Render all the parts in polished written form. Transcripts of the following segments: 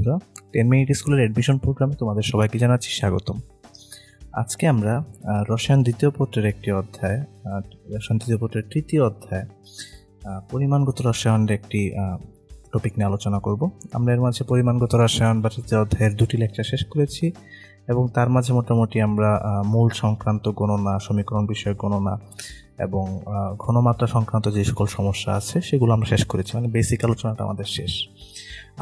বন্ধুরা, 10 মিনিট স্কুলের অ্যাডমিশন প্রোগ্রামে তোমাদের সবাইকে জানাচ্ছি স্বাগতম। আজকে আমরা রসায়ন দ্বিতীয় পত্রের একটি অধ্যায়, রসায়ন দ্বিতীয় পত্রের তৃতীয় অধ্যায় পরিমাণগত রসায়নের একটি টপিক নিয়ে আলোচনা করব। আমরা এর মাঝে পরিমাণগত রসায়ন বা তৃতীয় অধ্যায়ের 2টি লেকচার শেষ করেছি এবং তার মাঝে মোটামুটি আমরা মূল সংক্রান্ত গণনা, সমীকরণ বিষয়ক গণনা এবং ঘনমাত্রা সংক্রান্ত যে সকল সমস্যা আছে সেগুলো আমরা শেষ করেছি, মানে বেসিক আলোচনাটা আমাদের শেষ।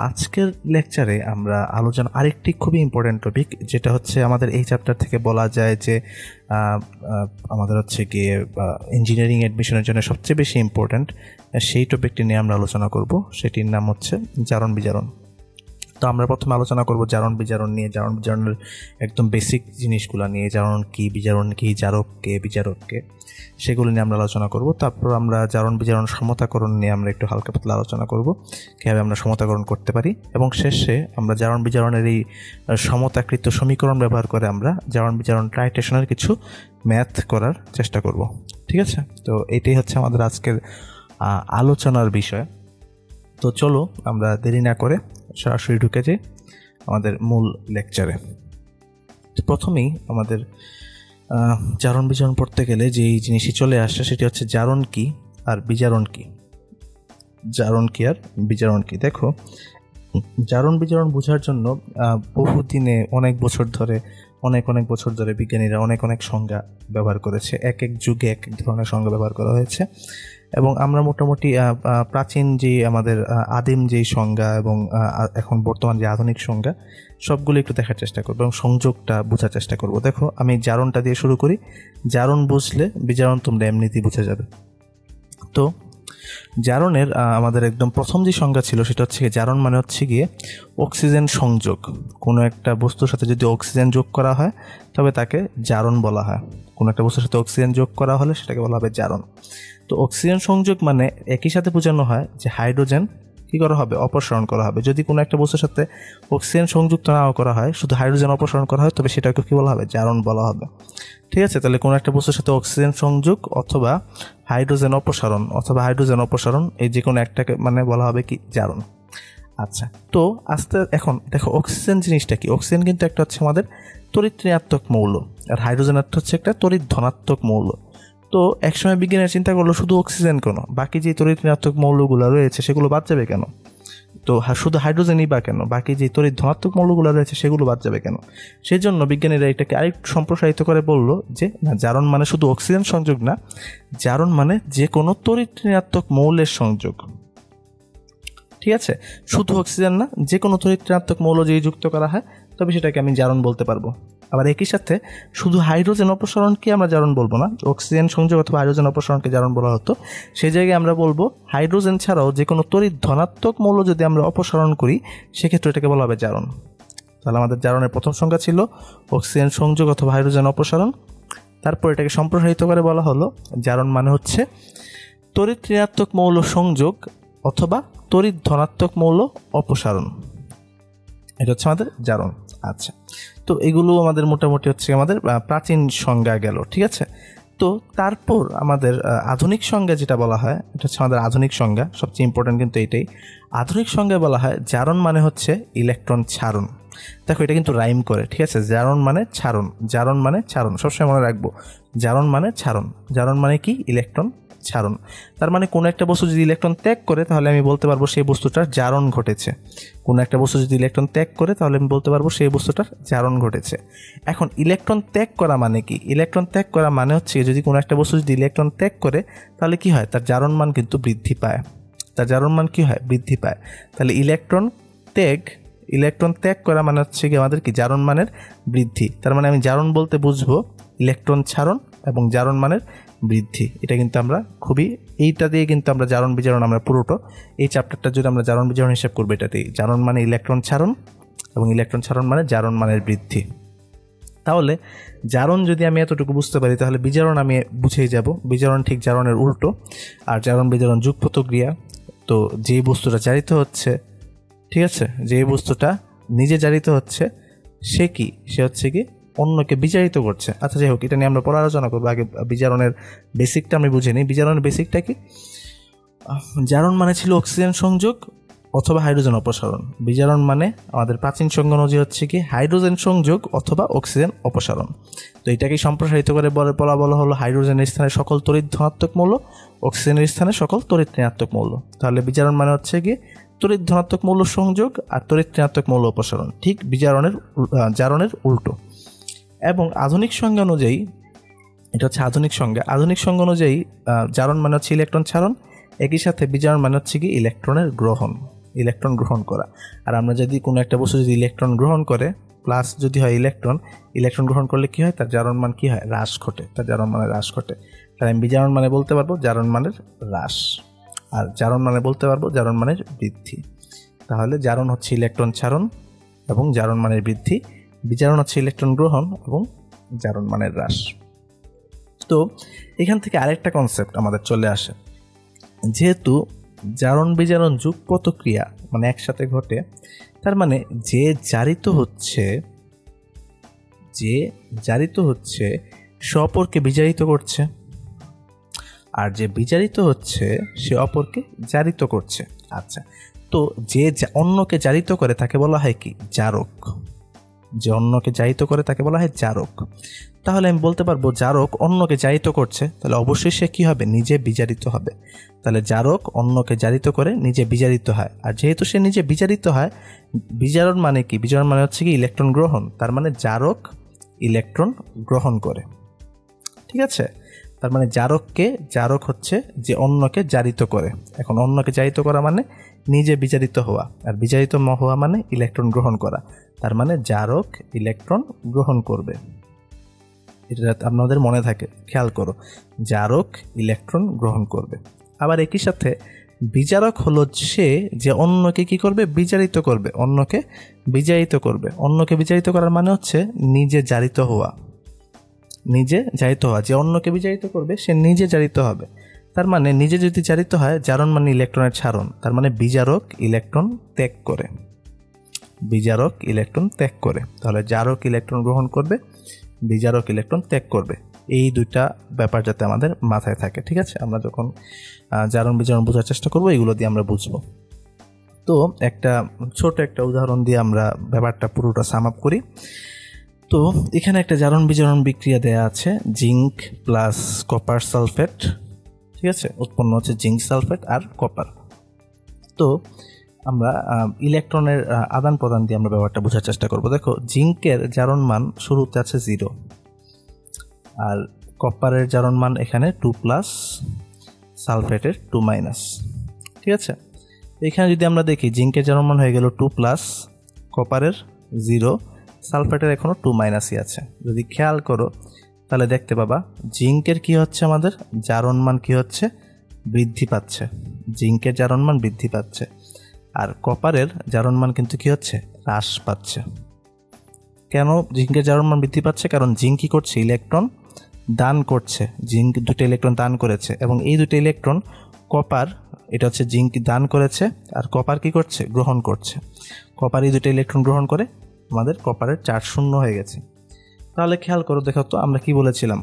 আজকের লেকচারে আমরা আলোচনা আরেকটি খুবই ইম্পর্ট্যান্ট টপিক, যেটা হচ্ছে আমাদের এই চ্যাপ্টার থেকে বলা যায় যে আমাদের হচ্ছে গিয়ে ইঞ্জিনিয়ারিং অ্যাডমিশনের জন্য সবচেয়ে বেশি ইম্পর্ট্যান্ট সেই টপিকটি নিয়ে আমরা আলোচনা করব। সেটির নাম হচ্ছে জারণ বিজারণ। তো আমরা প্রথমে আলোচনা করব জারণ বিজারণ নিয়ে, জারণ বিজারণের একদম বেসিক জিনিসগুলো নিয়ে, জারণ কি, বিজারণ কি, জারক কে, বিজারক কে, সেগুলো নিয়ে আমরা আলোচনা করব। তারপর আমরা জারণ বিজারণ সমতাকরণ নিয়ে আমরা একটু হালকা পাতলা আলোচনা করব, কীভাবে আমরা সমতাকরণ করতে পারি। এবং শেষে আমরা জারণ বিজারণের এই সমতাকৃত সমীকরণ ব্যবহার করে আমরা জারণ বিজারণ ট্রাইটেশনের কিছু ম্যাথ করার চেষ্টা করব। ঠিক আছে? তো এটাই হচ্ছে আমাদের আজকের আলোচনার বিষয়। তো চলো আমরা দেরি না করে সরাসরি ঢুকে যাই আমাদের মূল লেকচারে। প্রথমেই আমাদের জারণ বিজারণ পড়তে গেলে যেই জিনিসই চলে আসে সেটি হচ্ছে জারণ কি আর বিজারণ কি। জারণ কি আর বিজারণ কি। দেখো, জারণ বিজারণ বোঝার জন্য বহুদিনে অনেক বছর ধরে বিজ্ঞানীরা অনেক সংজ্ঞা ব্যবহার করেছে। এক এক যুগে এক এক ধরনের সংজ্ঞা ব্যবহার করা হয়েছে এবং আমরা মোটামুটি প্রাচীন যে আমাদের আদিম যেই সংজ্ঞা এবং এখন বর্তমান যে আধুনিক সংজ্ঞা সবগুলো একটু দেখার চেষ্টা করবো এবং সংযোগটা বোঝার চেষ্টা করব। দেখো, আমি জারণটা দিয়ে শুরু করি। জারণ বুঝলে বিজারণ তোমরা এমনিতেই বুঝে যাবে। তো জারণের আমাদের একদম প্রথম যে সংজ্ঞা ছিল সেটা হচ্ছে জারণ মানে হচ্ছে গিয়ে অক্সিজেন সংযোগ। কোনো একটা বস্তুর সাথে যদি অক্সিজেন যোগ করা হয় তবে তাকে জারণ বলা হয়। কোনো একটা বস্তুর সাথে অক্সিজেন যোগ করা হলে সেটাকে বলা হবে জারণ। তো অক্সিজেন সংযোগ মানে একই সাথে বোঝানো হয় যে হাইড্রোজেন কী করা হবে, অপসারণ করা হবে। যদি কোনো একটা বস্তুর সাথে অক্সিজেন সংযুক্ত নাও করা হয়, শুধু হাইড্রোজেন অপসারণ করা হয়, তবে সেটাকে কী বলা হবে, জারণ বলা হবে। ঠিক আছে? তাহলে কোনো একটা বস্তুর সাথে অক্সিজেন সংযোগ অথবা হাইড্রোজেন অপসারণ এই যে কোনো একটাকে মানে বলা হবে কি, জারণ। আচ্ছা, তো এখন দেখো অক্সিজেন জিনিসটা কি। অক্সিজেন কিন্তু একটা হচ্ছে আমাদের তড়িৎ ঋণাত্মক মৌল, আর হাইড্রোজেন একটা হচ্ছে একটা তড়িৎ ধনাত্মক মৌল। তো একসময় বিজ্ঞানীরা চিন্তা করলো শুধু অক্সিজেন কেন, বাকি যে তড়িৎ ঋণাত্মক মৌলগুলো রয়েছে সেগুলো বাদ যাবে কেন? তো শুধু হাইড্রোজেনই বা কেন, বাকি যে তড়িৎ ধনাত্মক মৌলগুলো রয়েছে সেগুলো বাদ যাবে কেন? সেই জন্য বিজ্ঞানীরা এটাকে আরেকটু সম্প্রসারিত করে বলল যে না, জারণ মানে শুধু অক্সিজেন সংযোগ না, জারণ মানে যে কোনো তড়িৎ ঋণাত্মক মৌলের সংযোগ। ঠিক আছে? শুধু অক্সিজেন না, যে কোনো তড়িৎ ঋণাত্মক মৌল যদি যুক্ত করা হয় তবে সেটাকে আমি জারণ বলতে পারবো। আবার একই সাথে শুধু হাইড্রোজেন অপসারণকে আমরা জারণ বলবো না, অক্সিজেন সংযোগ অথবা হাইড্রোজেন অপসারণকে জারণ বলা হতো। সেই জায়গায় আমরা বলবো হাইড্রোজেন ছাড়াও যে কোনো তড়িৎ ধনাত্মক মৌল যদি আমরা অপসারণ করি সেক্ষেত্রে এটাকে বলা হবে জারণ। তাহলে আমাদের জারণের প্রথম সংজ্ঞা ছিল অক্সিজেন সংযোগ অথবা হাইড্রোজেন অপসারণ। তারপর এটাকে সম্প্রসারিত করে বলা হলো জারণ মানে হচ্ছে তড়িৎ ঋণাত্মক মৌল সংযোগ অথবা তড়িৎ ধনাত্মক মৌল অপসারণ। এটা হচ্ছে আমাদের জারণ। আচ্ছা, তো এগুলো আমাদের মোটামুটি হচ্ছে আমাদের প্রাচীন সংজ্ঞা গেল। ঠিক আছে? তো তারপর আমাদের আধুনিক সংজ্ঞা যেটা বলা হয়, এটা হচ্ছে আমাদের আধুনিক সংজ্ঞা, সবচেয়ে ইম্পর্টেন্ট কিন্তু এটাই। আধুনিক সংজ্ঞায় বলা হয় জারণ মানে হচ্ছে ইলেকট্রন ছাড়ন। দেখো, এটা কিন্তু রাইম করে। ঠিক আছে? জারণ মানে ছাড়ন, সবসময় মনে রাখবো। জারণ মানে কি, ইলেকট্রন ছাড়ন। তার মানে কোনো একটা বস্তু যদি ইলেকট্রন ত্যাগ করে তাহলে আমি বলতে পারবো সেই বস্তুটার জারণ ঘটেছে। কোনো একটা বস্তু যদি ইলেকট্রন ত্যাগ করে তাহলে আমি বলতে পারবো সেই বস্তুটার জারণ ঘটেছে। এখন ইলেকট্রন ত্যাগ করা মানে কি? ইলেকট্রন ত্যাগ করা মানে হচ্ছে যদি কোনো একটা বস্তু যদি ইলেকট্রন ত্যাগ করে তাহলে কি হয়, তার জারণ মান কিন্তু বৃদ্ধি পায়। বৃদ্ধি পায়। তাহলে ইলেকট্রন ত্যাগ করা মানে হচ্ছে কি আমাদের কি, জারণ মানের বৃদ্ধি। তার মানে আমি জারণ বলতে বুঝবো ইলেকট্রন ছাড়ন এবং জারণ মানের বৃদ্ধি। এটা কিন্তু আমরা এইটা দিয়ে কিন্তু আমরা জারণ বিজারণ আমরা পুরোটা এই চ্যাপ্টারটা যদি আমরা জারণ বিজারণ হিসাব করবো, এটাতেই জারণ মানে ইলেকট্রন ছাড়ন এবং ইলেকট্রন ছাড়ন মানে জারণ মানের বৃদ্ধি। তাহলে জারণ যদি আমি এতটুকু বুঝতে পারি তাহলে বিজারণ আমি বুঝেই যাব। বিজারণ ঠিক জারণের উল্টো, আর জারণ বিজারণ যুগপত ক্রিয়া। তো যে বস্তুটা জারিত হচ্ছে, ঠিক আছে, যে বস্তুটা নিজে জারিত হচ্ছে সে হচ্ছে কি অন্যকে বিজারিত করছে। আচ্ছা, যাই হোক, এটা নিয়ে আমরা পরে আলোচনা করবো। আগে বিজারণের বেসিকটা আমি বুঝে নিই। বিজারণের বেসিকটা কি? জারণ মানে ছিল অক্সিজেন সংযোগ অথবা হাইড্রোজেন অপসারণ। বিজারণ মানে আমাদের প্রাচীন সংজ্ঞা অনুযায়ী হচ্ছে কি হাইড্রোজেন সংযোগ অথবা অক্সিজেন অপসারণ। তো এটাকে সম্প্রসারিত করে বলা হলো হাইড্রোজেনের স্থানে সকল তড়িৎ ধনাত্মক মৌল, অক্সিজেনের স্থানে সকল তড়িৎ ঋণাত্মক মৌল। তাহলে বিজারণ মানে হচ্ছে কি তড়িৎ ধনাত্মক মৌল সংযোগ আর তড়িৎ ঋণাত্মক মৌল অপসারণ, ঠিক জারণের উল্টো। এবং আধুনিক সংজ্ঞা অনুযায়ী, এটা হচ্ছে আধুনিক সংজ্ঞা অনুযায়ী জারণ মানে হচ্ছে ইলেকট্রন ছাড়ন, একই সাথে বিজারণ মানে হচ্ছে কি ইলেকট্রন গ্রহণ করা। আর আমরা যদি কোনো একটা বস্তু যদি ইলেকট্রন গ্রহণ করে, প্লাস যদি হয় ইলেকট্রন গ্রহণ করলে কি হয়, তার জারণ মান কি হয়, হ্রাস ঘটে, তাহলে আমি বিজারণ মানে বলতে পারবো জারণ মানের হ্রাস, আর জারণ মানে বলতে পারবো জারণ মানের বৃদ্ধি। তাহলে জারণ হচ্ছে ইলেকট্রন ছাড়ন এবং জারণ মানের বৃদ্ধি, বিজারণ হচ্ছে ইলেকট্রন গ্রহণ এবং জারণ মানের হ্রাস। তো এখান থেকে আরেকটা কনসেপ্ট আমাদের চলে আসে, যেহেতু জারণ বিজারণ যুগপত ক্রিয়া মানে একসাথে ঘটে, তার মানে যে জারিত হচ্ছে সে অপরকে বিজারিত করছে, আর যে বিজারিত হচ্ছে সে অপরকে জারিত করছে। আচ্ছা, তো যে অন্যকে জারিত করে তাকে বলা হয় কি, জারক। যে অন্যকে জারিত করে তাকে বলা হয় জারক। তাহলে আমি বলতে পারবো জারক অন্যকে জারিত করছে, তাহলে অবশ্যই সে কি হবে, নিজে বিজারিত হবে। তাহলে জারক অন্যকে জারিত করে নিজে বিজারিত হয়, আর যেহেতু সে নিজে বিজারিত হয়, বিজারণ মানে কি, বিজারণ মানে হচ্ছে কি ইলেকট্রন গ্রহণ, তার মানে জারক ইলেকট্রন গ্রহণ করে। ঠিক আছে, তার মানে জারক হচ্ছে যে অন্যকে জারিত করে। এখন অন্যকে জারিত করা মানে নিজে বিজারিত হওয়া, আর বিজারিত হওয়া মানে ইলেকট্রন গ্রহণ করা, তার মানে জারক ইলেকট্রন গ্রহণ করবে। এটা আপনাদের মনে থাকে, খেয়াল করো, জারক ইলেকট্রন গ্রহণ করবে। আবার একই সাথে বিজারক হলো সে যে অন্যকে কি করবে, বিজারিত করবে, অন্যকে বিজারিত করার মানে হচ্ছে নিজে জারিত হওয়া, যে অন্যকে বিজারিত করবে সে নিজে জারিত হবে। তার মানে নিজে যদি জারিত হয়, জারণ মানে ইলেকট্রনের ছাড়ন, তার মানে বিজারক ইলেকট্রন ত্যাগ করে। তাহলে জারক ইলেকট্রন গ্রহণ করবে, বিজারক ইলেকট্রন ত্যাগ করবে। এই দুইটা ব্যাপার যাতে আমাদের মাথায় থাকে। ঠিক আছে, আমরা যখন জারণ বিজারণ বোঝার চেষ্টা করবো, এগুলো দিয়ে আমরা বুঝবো। তো ছোট একটা উদাহরণ দিয়ে আমরা ব্যাপারটা পুরোটা সাম আপ করি। তো এখানে একটা জারণ বিজারণ বিক্রিয়া দেয়া আছে, জিঙ্ক প্লাস কপার সালফেট। ঠিক আছে, উৎপন্ন হচ্ছে জিঙ্ক সালফেট আর কপার। তো আমরা ইলেকট্রনের আদান প্রদান দিয়ে আমরা ব্যাপারটা বোঝার চেষ্টা করব। দেখো, জিঙ্কের জারণ মান শুরুতে আছে 0, আর কপারের জারণ মান এখানে 2+, সালফেটের 2-। ঠিক আছে, এখানে যদি আমরা দেখি জিঙ্কের জারণ মান হয়ে গেল 2+, কপারের 0, সালফেটের এখনো 2- আছে। যদি খেয়াল করো তাহলে দেখতে পাবা জিঙ্কের কি হচ্ছে, আমাদের জারণ মান কি হচ্ছে, বৃদ্ধি পাচ্ছে। জিঙ্কের জারণ মান বৃদ্ধি পাচ্ছে, আর কপারের জারণ মান কিন্তু কি হচ্ছে, হ্রাস পাচ্ছে। কেন জিঙ্কের জারণ মান বৃদ্ধি পাচ্ছে? কারণ জিঙ্ক কি করছে, ইলেকট্রন দান করছে। জিঙ্ক 2টা ইলেকট্রন দান করেছে, এবং এই 2টা ইলেকট্রন কপার, এটা হচ্ছে জিঙ্ক দান করেছে, আর কপার কি করছে, গ্রহণ করছে। কপার এই 2টা ইলেকট্রন গ্রহণ করে আমাদের কপারের চার্জ 0 হয়ে গেছে। তাহলে খেয়াল করো, দেখো তো আমরা কি বলেছিলাম,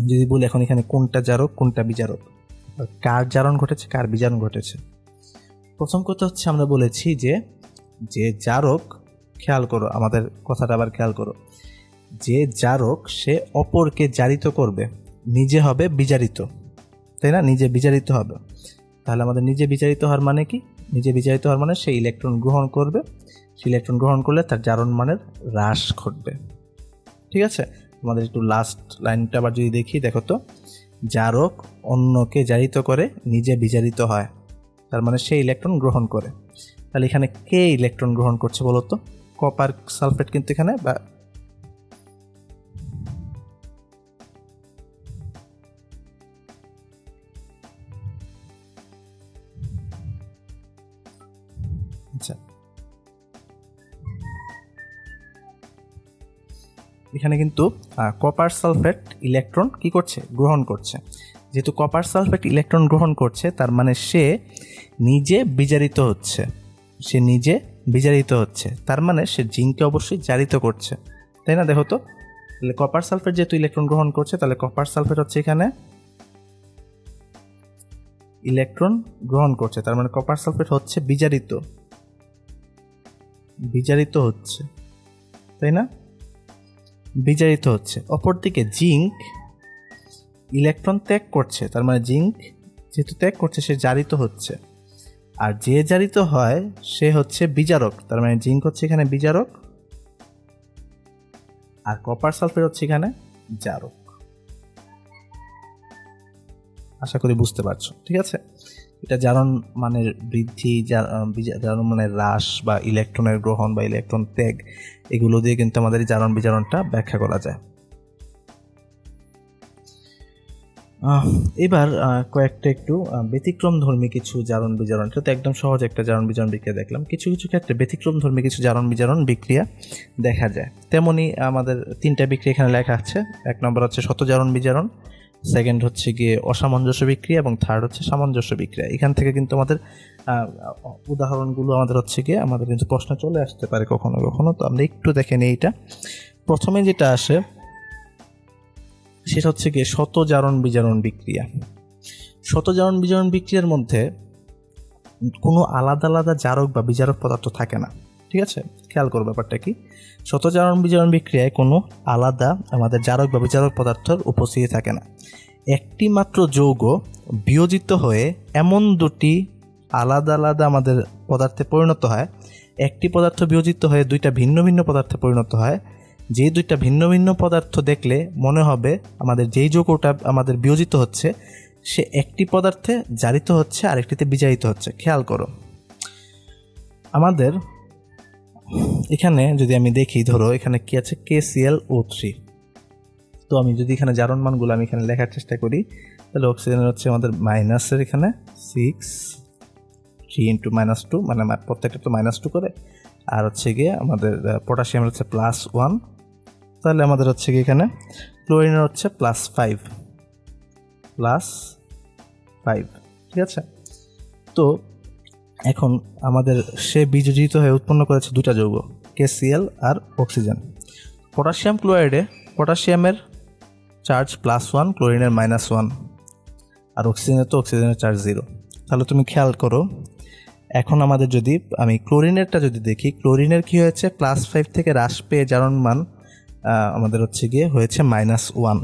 যদি বলি এখন এখানে কোনটা জারক কোনটা বিজারক, কার জারণ ঘটেছে কার বিজারণ ঘটেছে। প্রথম কথা হচ্ছে আমরা বলেছি যে জারক, খেয়াল করো আমাদের কথাটা আবার খেয়াল করো, যে জারক সে অপরকে জারিত করবে, নিজে হবে বিজারিত, তাই না, নিজে বিজারিত হবে। তাহলে আমাদের নিজে বিজারিত হওয়ার মানে কি, নিজে বিজারিত হওয়ার মানে সে ইলেকট্রন গ্রহণ করবে, সে ইলেকট্রন গ্রহণ করলে তার জারণ মানের হ্রাস ঘটবে। ঠিক আছে, আমাদের একটু লাস্ট লাইনটা আবার যদি দেখি, দেখো তো, জারক অন্যকে জারিত করে নিজে বিজারিত হয়, তার মানে সে ইলেকট্রন গ্রহণ করে। তাহলে এখানে কে ইলেকট্রন গ্রহণ করছে বলো তো, কপার সালফেট কিন্তু এখানে আচ্ছা, এখানে কিন্তু কপার সালফেট ইলেকট্রন কি করছে, গ্রহণ করছে। যেহেতু কপার সালফেট ইলেকট্রন গ্রহণ করছে, তার মানে সে নিজে বিজারিত হচ্ছে, তার মানে সে জিঙ্ককে অবশ্যই জারিত করছে, তাই না। দেখো তো, তাহলে কপার সালফেট যেহেতু ইলেকট্রন গ্রহণ করছে, তাহলে কপার সালফেট হচ্ছে এখানে ইলেকট্রন গ্রহণ করছে, তার মানে কপার সালফেট হচ্ছে বিজারিত হচ্ছে, তাই না? বিজারিত হচ্ছে। অপরদিকে জিঙ্ক ইলেকট্রন ত্যাগ করছে, তার মানে জিঙ্ক যেহেতু ত্যাগ করছে সে জারিত হচ্ছে। আর যে জারিত হয় সে হচ্ছে বিজারক, তার মানে জিঙ্ক হচ্ছে এখানে বিজারক আর কপার সালফেট হচ্ছে এখানে জারক। আশা করি বুঝতে পারছো, ঠিক আছে? এটা জারণ মানের বৃদ্ধি, জারণ মানের হ্রাস বা ইলেকট্রনের গ্রহণ বা ইলেকট্রন ত্যাগ, এগুলো দিয়ে কিন্তু আমাদের জারণ বিজারণটা ব্যাখ্যা করা যায়। এবার কয়েকটা একটু ব্যতিক্রম ধর্মী কিছু জারণ বিজারণ, এটা তো একদম সহজ একটা জারণ বিজারণ বিক্রিয়া দেখলাম। কিছু কিছু ক্ষেত্রে ব্যতিক্রম ধর্মী কিছু জারণ বিজারণ বিক্রিয়া দেখা যায়। তেমনি আমাদের 3টা বিক্রিয়া এখানে লেখা আছে। 1 নম্বর হচ্ছে শত জারণ বিজারণ, সেকেন্ড হচ্ছে গিয়ে অসামঞ্জস্য বিক্রিয়া এবং থার্ড হচ্ছে সামঞ্জস্য বিক্রিয়া। এখান থেকে কিন্তু আমাদের উদাহরণগুলো আমাদের হচ্ছে গিয়ে আমাদের কিন্তু প্রশ্ন চলে আসতে পারে কখনো কখনো। তো আমরা একটু দেখে নিই। এইটা প্রথমে যেটা আসে সেটা হচ্ছে গিয়ে শত জারণ বিজারণ বিক্রিয়া। শত জারণ বিজারণ বিক্রিয়ার মধ্যে কোনো আলাদা আলাদা জারক বা বিজারক পদার্থ থাকে না, ঠিক আছে? খেয়াল করো ব্যাপারটা কি, শত জারণ বিজারণ বিক্রিয়ায় কোনো আলাদা আমাদের জারক বা বিজারক পদার্থের উপস্থিতি থাকে না। একটি মাত্র যৌগ বিয়োজিত হয়ে এমন দুটি আলাদা আলাদা আমাদের পদার্থে পরিণত হয়, একটি পদার্থ বিয়োজিত হয়ে 2টা ভিন্ন ভিন্ন পদার্থে পরিণত হয়। যে 2টা ভিন্ন ভিন্ন পদার্থ দেখলে মনে হবে আমাদের যেই যৌগটা আমাদের বিয়োজিত হচ্ছে সে একটি পদার্থে জারিত হচ্ছে আর একটিতে বিজারিত হচ্ছে। খেয়াল করো, আমাদের এখানে যদি আমি দেখি, ধরো এখানে কি আছে, KClO3। তো আমি যদি এখানে জারণ মানগুলো আমি এখানে লেখার চেষ্টা করি, তাহলে অক্সিজেনের হচ্ছে আমাদের মাইনাসের এখানে 6 3 × -2, মানে প্রত্যেকটা তো -2 করে, আর হচ্ছে গিয়ে আমাদের পটাশিয়ামের হচ্ছে +1, তাহলে আমাদের হচ্ছে গিয়ে এখানে ক্লোরিনের হচ্ছে +5, ঠিক আছে? তো এখন আমাদের সে বিয়োজিত হয়ে উৎপন্ন করেছে 2টা যৌগ, KCl আর অক্সিজেন। পটাশিয়াম ক্লোরাইডে পটাশিয়ামের চার্জ +1, ক্লোরিনের -1, আর অক্সিজেনের তো অক্সিজেনের চার্জ 0। তাহলে তুমি খেয়াল করো, এখন আমাদের যদি আমি ক্লোরিনেরটা যদি দেখি, ক্লোরিনের কি হয়েছে, +5 থেকে হ্রাস পেয়ে জারণ মান আমাদের হচ্ছে গিয়ে হয়েছে -1।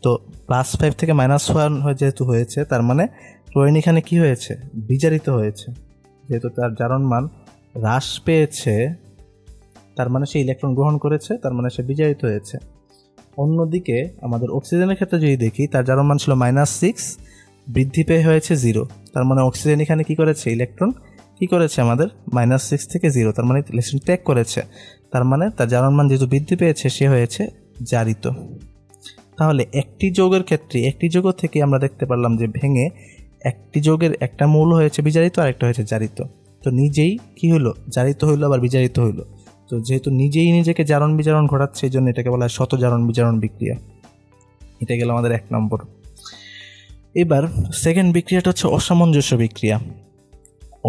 তো +5 থেকে -1 যেহেতু হয়েছে, তার মানে ক্লোরিন এখানে কি হয়েছে, বিজারিত হয়েছে। যেহেতু তার জারণ মান হ্রাস পেয়েছে, তার মানে সে ইলেকট্রন গ্রহণ করেছে, তার মানে সে বিজারিত হয়েছে। অন্যদিকে আমাদের অক্সিজেনের ক্ষেত্রে যদি দেখি, তার জারণ মান ছিল -6, বৃদ্ধি পেয়ে হয়েছে 0, তার মানে অক্সিজেন এখানে কি করেছে, ইলেকট্রন কি করেছে আমাদের -6 থেকে 0, তার মানে ইলেকট্রন ত্যাগ করেছে। তার মানে তার জারণ মান যেহেতু বৃদ্ধি পেয়েছে সে হয়েছে জারিত। তাহলে একটি যৌগের ক্ষেত্রে, একটি যৌগ থেকে আমরা দেখতে পারলাম যে ভেঙে একটি যৌগের একটা মৌল হয়েছে বিজারিত আর একটা হয়েছে জারিত। তো নিজেই কি হলো, জারিত হইলো আবার বিজারিত হইলো। তো যেহেতু নিজেই নিজেকে জারণ বিজারণ ঘটাচ্ছে, এই জন্য এটাকে বলা হয় শত জারণ বিজারণ বিক্রিয়া। এটা গেল আমাদের 1 নম্বর। এবার সেকেন্ড বিক্রিয়াটা হচ্ছে অসামঞ্জস্য বিক্রিয়া।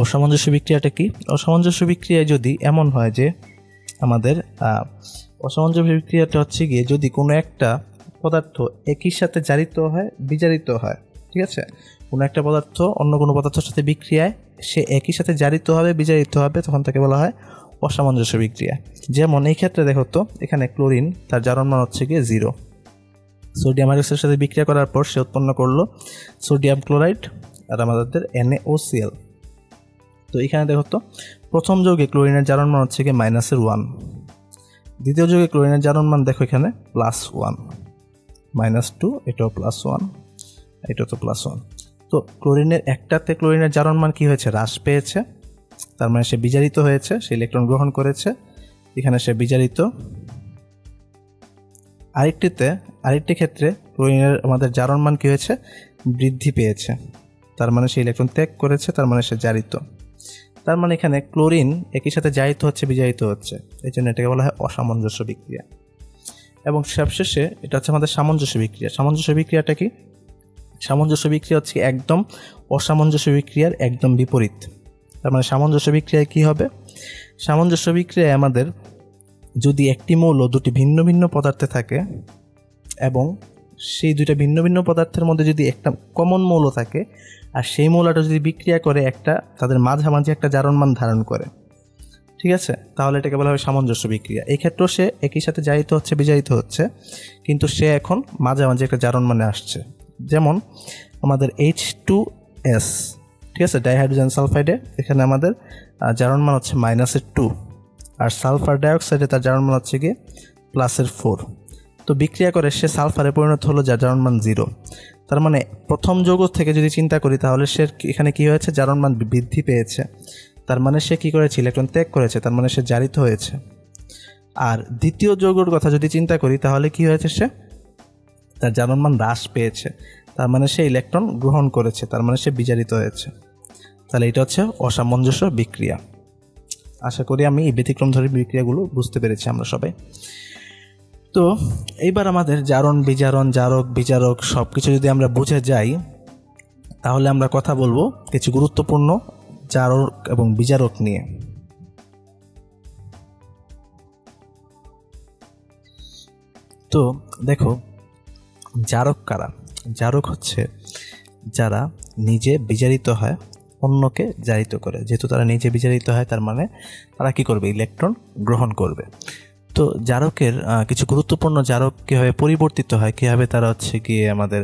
অসামঞ্জস্য বিক্রিয়াটা কি? অসামঞ্জস্য বিক্রিয়ায় যদি এমন হয় যে আমাদের অসামঞ্জস্য বিক্রিয়াটা হচ্ছে গিয়ে যদি কোনো একটা পদার্থ একই সাথে জারিত হয় বিজারিত হয়, ঠিক আছে? কোনো একটা পদার্থ অন্য কোনো পদার্থের সাথে বিক্রিয়ায় সে একই সাথে জারিত হবে বিজারিত হবে, তখন তাকে বলা হয় অসামঞ্জস্য বিক্রিয়া। যেমন এই ক্ষেত্রে দেখো তো, এখানে ক্লোরিন তার জারণ মান হচ্ছে গিয়ে 0, সোডিয়াম হাইড্রোক্সাইডের সাথে বিক্রিয়া করার পর সে উৎপন্ন করলো সোডিয়াম ক্লোরাইড আর আমাদের NaOCl। তো এখানে দেখো তো, প্রথম যৌগে ক্লোরিনের জারণ মান হচ্ছে গিয়ে -1, দ্বিতীয় যৌগে ক্লোরিনের জারণ মান দেখো এখানে +1, -2, এটাও +1, এটাও তো +1। তো ক্লোরিনের একটাতে ক্লোরিনের জারণ মান কি হয়েছে, হ্রাস পেয়েছে, তার মানে সে বিজারিত হয়েছে, সে ইলেকট্রন গ্রহণ করেছে, এখানে সে বিজারিত। আরেকটি ক্ষেত্রে ক্লোরিনের আমাদের জারণ মান কি হয়েছে, বৃদ্ধি পেয়েছে, তার মানে সে ইলেকট্রন ত্যাগ করেছে, তার মানে সে জারিত। তার মানে এখানে ক্লোরিন একই সাথে জারিত হচ্ছে বিজারিত হচ্ছে, এই জন্য এটাকে বলা হয় অসামঞ্জস্য বিক্রিয়া। এবং সবশেষে এটা হচ্ছে আমাদের সামঞ্জস্য বিক্রিয়া। সামঞ্জস্য বিক্রিয়াটা কি? সামঞ্জস্য বিক্রিয়া হচ্ছে একদম অসামঞ্জস্য বিক্রিয়ার একদম বিপরীত। তার মানে সামঞ্জস্য বিক্রিয়ায় কি হবে, সামঞ্জস্য বিক্রিয়ায় আমাদের যদি একটি মৌল দুটি ভিন্ন ভিন্ন পদার্থে থাকে এবং সেই দুইটা ভিন্ন ভিন্ন পদার্থের মধ্যে যদি একটা কমন মৌল থাকে আর সেই মৌলটা যদি বিক্রিয়া করে একটা তাদের মাঝামাঝি একটা জারণমান ধারণ করে, ঠিক আছে, তাহলে এটাকে বলা হয় সামঞ্জস্য বিক্রিয়া। এই ক্ষেত্রেও সে একই সাথে জারিত হচ্ছে বিজারিত হচ্ছে, কিন্তু সে এখন মাঝামাঝি একটা জারণমানে আসছে। যেমন আমাদের H2S, ঠিক আছে, ডাইহাইড্রোজেন সালফাইডে এখানে আমাদের জারণমান হচ্ছে -2, আর সালফার ডাইঅক্সাইডে তার জারণমান হচ্ছে গিয়ে +4। তো বিক্রিয়া করে সে সালফারে পরিণত হলো, যার জারণমান 0। তার মানে প্রথম যৌগ থেকে যদি চিন্তা করি তাহলে সে এখানে কি হয়েছে, জারণমান বৃদ্ধি পেয়েছে, তার মানে সে কি করেছে, ইলেকট্রন ত্যাগ করেছে, তার মানে সে জারিত হয়েছে। আর দ্বিতীয় যৌগের কথা যদি চিন্তা করি তাহলে কি হয়েছে, সে তার জারণমান হ্রাস পেয়েছে, তার মানে সে ইলেকট্রন গ্রহণ করেছে, তার মানে সে বিজারিত হয়েছে। তাহলে এটা হচ্ছে অসামঞ্জস্য বিক্রিয়া। আশা করি আমি এই ব্যতিক্রমধর্মী বিক্রিয়াগুলো বুঝতে পেরেছি আমরা সবাই। তো এইবার আমাদের জারণ বিজারণ, জারক বিজারক সব কিছু যদি আমরা বুঝে যাই তাহলে আমরা কথা বলবো কিছু গুরুত্বপূর্ণ জারক এবং বিজারক নিয়ে। তো দেখো, জারক কারা? জারক হচ্ছে যারা নিজে বিজারিত হয় অন্যকে জারিত করে। যেহেতু তারা নিজে বিজারিত হয় তার মানে তারা কি করবে, ইলেকট্রন গ্রহণ করবে। তো জারকের কিছু গুরুত্বপূর্ণ জারক কীভাবে পরিবর্তিত হয়, কীভাবে তারা হচ্ছে গিয়ে আমাদের